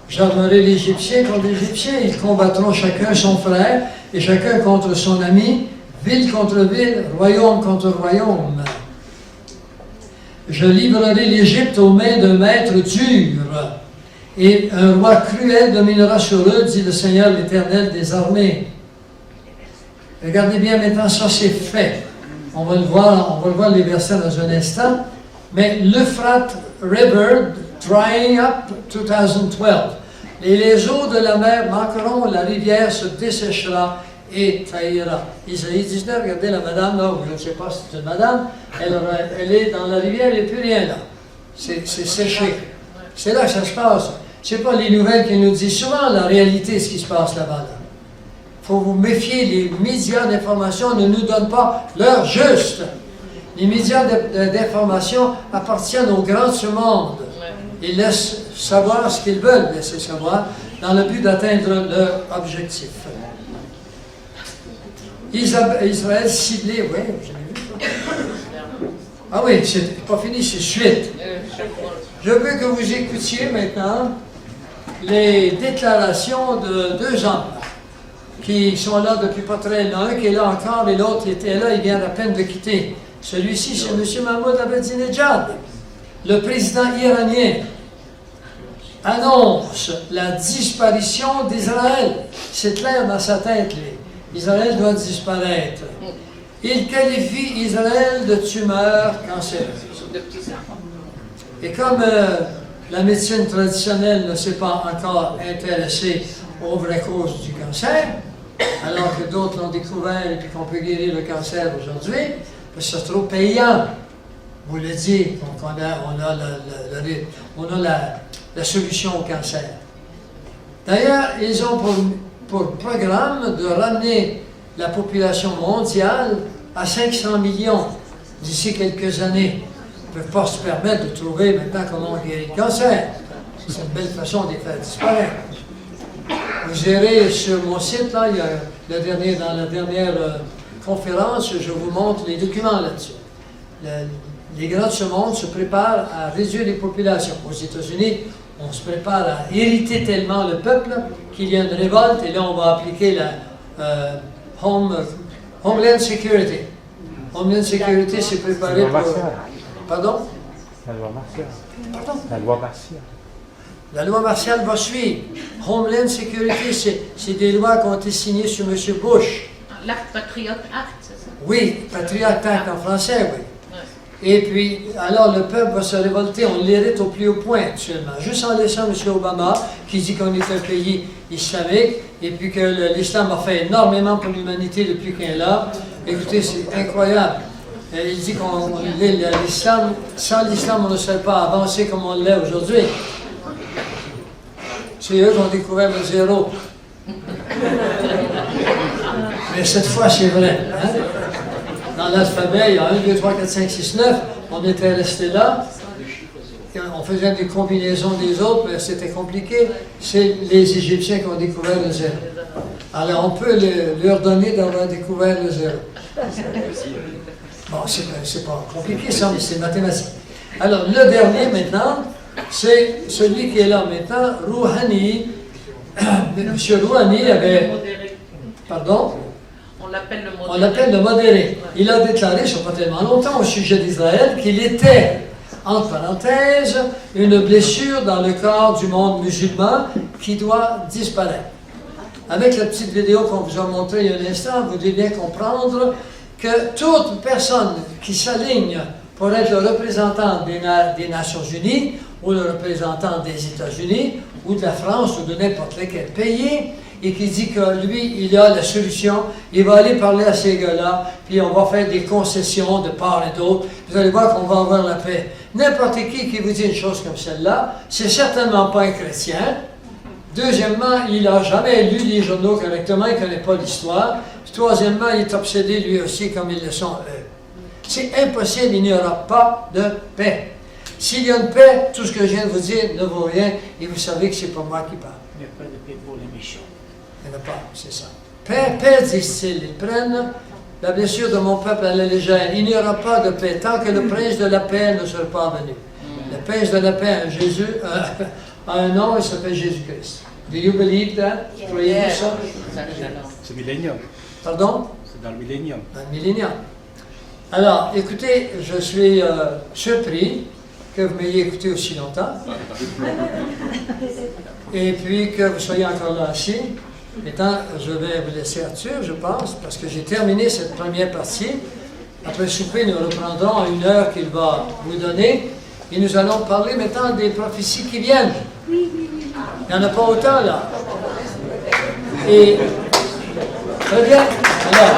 J'armerai l'Égyptien contre l'Égyptien. Ils combattront chacun son frère et chacun contre son ami, ville contre ville, royaume contre royaume. Je livrerai l'Égypte aux mains d'un maître dur, et un roi cruel dominera sur eux, dit le Seigneur l'Éternel des armées. Regardez bien maintenant, ça c'est fait. On va le voir les versets dans un instant. Mais l'Euphrate River drying up 2012. Et les eaux de la mer manqueront, la rivière se desséchera et taillera. Isaïe 19, regardez la madame là, je ne sais pas si c'est une madame, elle est dans la rivière, il n'y a plus rien là. C'est séché. C'est là que ça se passe. Ce n'est pas les nouvelles qui nous disent souvent la réalité, ce qui se passe là-bas. Là. Il faut vous méfier, les médias d'information ne nous donnent pas l'heure juste. Les médias d'information appartiennent aux grands de ce monde. Ils laissent savoir ce qu'ils veulent laisser savoir dans le but d'atteindre leur objectif. Israël ciblé, oui, vous avez vu ça? Ah oui, c'est pas fini, c'est suite. Je veux que vous écoutiez maintenant les déclarations de deux hommes qui sont là depuis pas très longtemps, un qui est là encore et l'autre était là, il vient à peine de quitter. Celui-ci, c'est M. Mahmoud Ahmadinejad, le président iranien, annonce la disparition d'Israël. C'est clair dans sa tête, lui. Israël doit disparaître. Il qualifie Israël de tumeur cancéreuse. Et comme la médecine traditionnelle ne s'est pas encore intéressée aux vraies causes du cancer, alors que d'autres l'ont découvert et puis qu'on peut guérir le cancer aujourd'hui, parce que c'est trop payant. Vous le dites, donc on a la solution au cancer. D'ailleurs, ils ont pour programme de ramener la population mondiale à 500 millions d'ici quelques années. Ils ne peuvent pas se permettre de trouver maintenant comment on guérit le cancer. C'est une belle façon de les faire disparaître. Vous irez sur mon site, là, il y a dans la dernière conférence, je vous montre les documents là-dessus. Les grands de ce monde se préparent à réduire les populations. Aux États-Unis, on se prépare à irriter tellement le peuple qu'il y a une révolte et là on va appliquer la Homeland Security. Homeland Security s'est préparé pour... Pardon? La loi martiale. Pardon? La loi martiale. La loi martiale va suivre. Homeland Security, c'est des lois qui ont été signées sur M. Bush. L'Act Patriot Act, c'est ça? Oui, Patriot Act en français, oui. Et puis, alors le peuple va se révolter, on l'hérite au plus haut point actuellement. Juste en laissant M. Obama, qui dit qu'on est un pays islamique, et puis que l'islam a fait énormément pour l'humanité depuis qu'il est là. Écoutez, c'est incroyable. Il dit qu'on l'islam, sans l'islam, on ne serait pas avancé comme on l'est aujourd'hui. C'est eux qui ont découvert le zéro. Mais cette fois, c'est vrai. Hein? Dans l'alphabet, il y a 1, 2, 3, 4, 5, 6, 9. On était resté là. Et on faisait des combinaisons des autres, mais c'était compliqué. C'est les Égyptiens qui ont découvert le zéro. Alors, on peut leur donner d'avoir découvert le zéro. Bon, c'est pas compliqué, ça, mais c'est mathématique. Alors, le dernier, maintenant, c'est celui qui est là maintenant, Rouhani. M. Rouhani avait... Pardon? On l'appelle le modéré. Il a déclaré, sur pas tellement longtemps, au sujet d'Israël, qu'il était, entre parenthèses, une blessure dans le corps du monde musulman qui doit disparaître. Avec la petite vidéo qu'on vous a montrée il y a un instant, vous devez bien comprendre que toute personne qui s'aligne pour être le représentant des Nations Unies ou le représentant des États-Unis, ou de la France, ou de n'importe quel pays, et qui dit que lui, il a la solution, il va aller parler à ces gars-là, puis on va faire des concessions de part et d'autre, vous allez voir qu'on va avoir la paix. N'importe qui vous dit une chose comme celle-là, c'est certainement pas un chrétien. Deuxièmement, il n'a jamais lu les journaux correctement, il ne connaît pas l'histoire. Puis troisièmement, il est obsédé lui aussi comme ils le sont eux. C'est impossible, il n'y aura pas de paix. S'il y a une paix, tout ce que je viens de vous dire ne vaut rien, et vous savez que c'est pas moi qui parle. Il n'y a pas de paix pour les méchants. Il n'y en a pas, c'est ça. Paix, paix, disent-ils, ils prennent la blessure de mon peuple à la légère. Il n'y aura pas de paix tant que le prince de la paix ne sera pas venu. Le prince de la paix, Jésus, a un nom, il s'appelle Jésus-Christ. Do you believe that? Croyez-vous ça? C'est millénium. Pardon? C'est dans le millénium. Dans le millénium. Alors, écoutez, je suis surpris que vous m'ayez écouté aussi longtemps. Et puis que vous soyez encore là assis. Maintenant, je vais vous laisser Arthur, je pense, parce que j'ai terminé cette première partie. Après le souper, nous reprendrons à 1 heure qu'il va vous donner. Et nous allons parler maintenant des prophéties qui viennent. Il n'y en a pas autant, là. Et, très bien. Alors,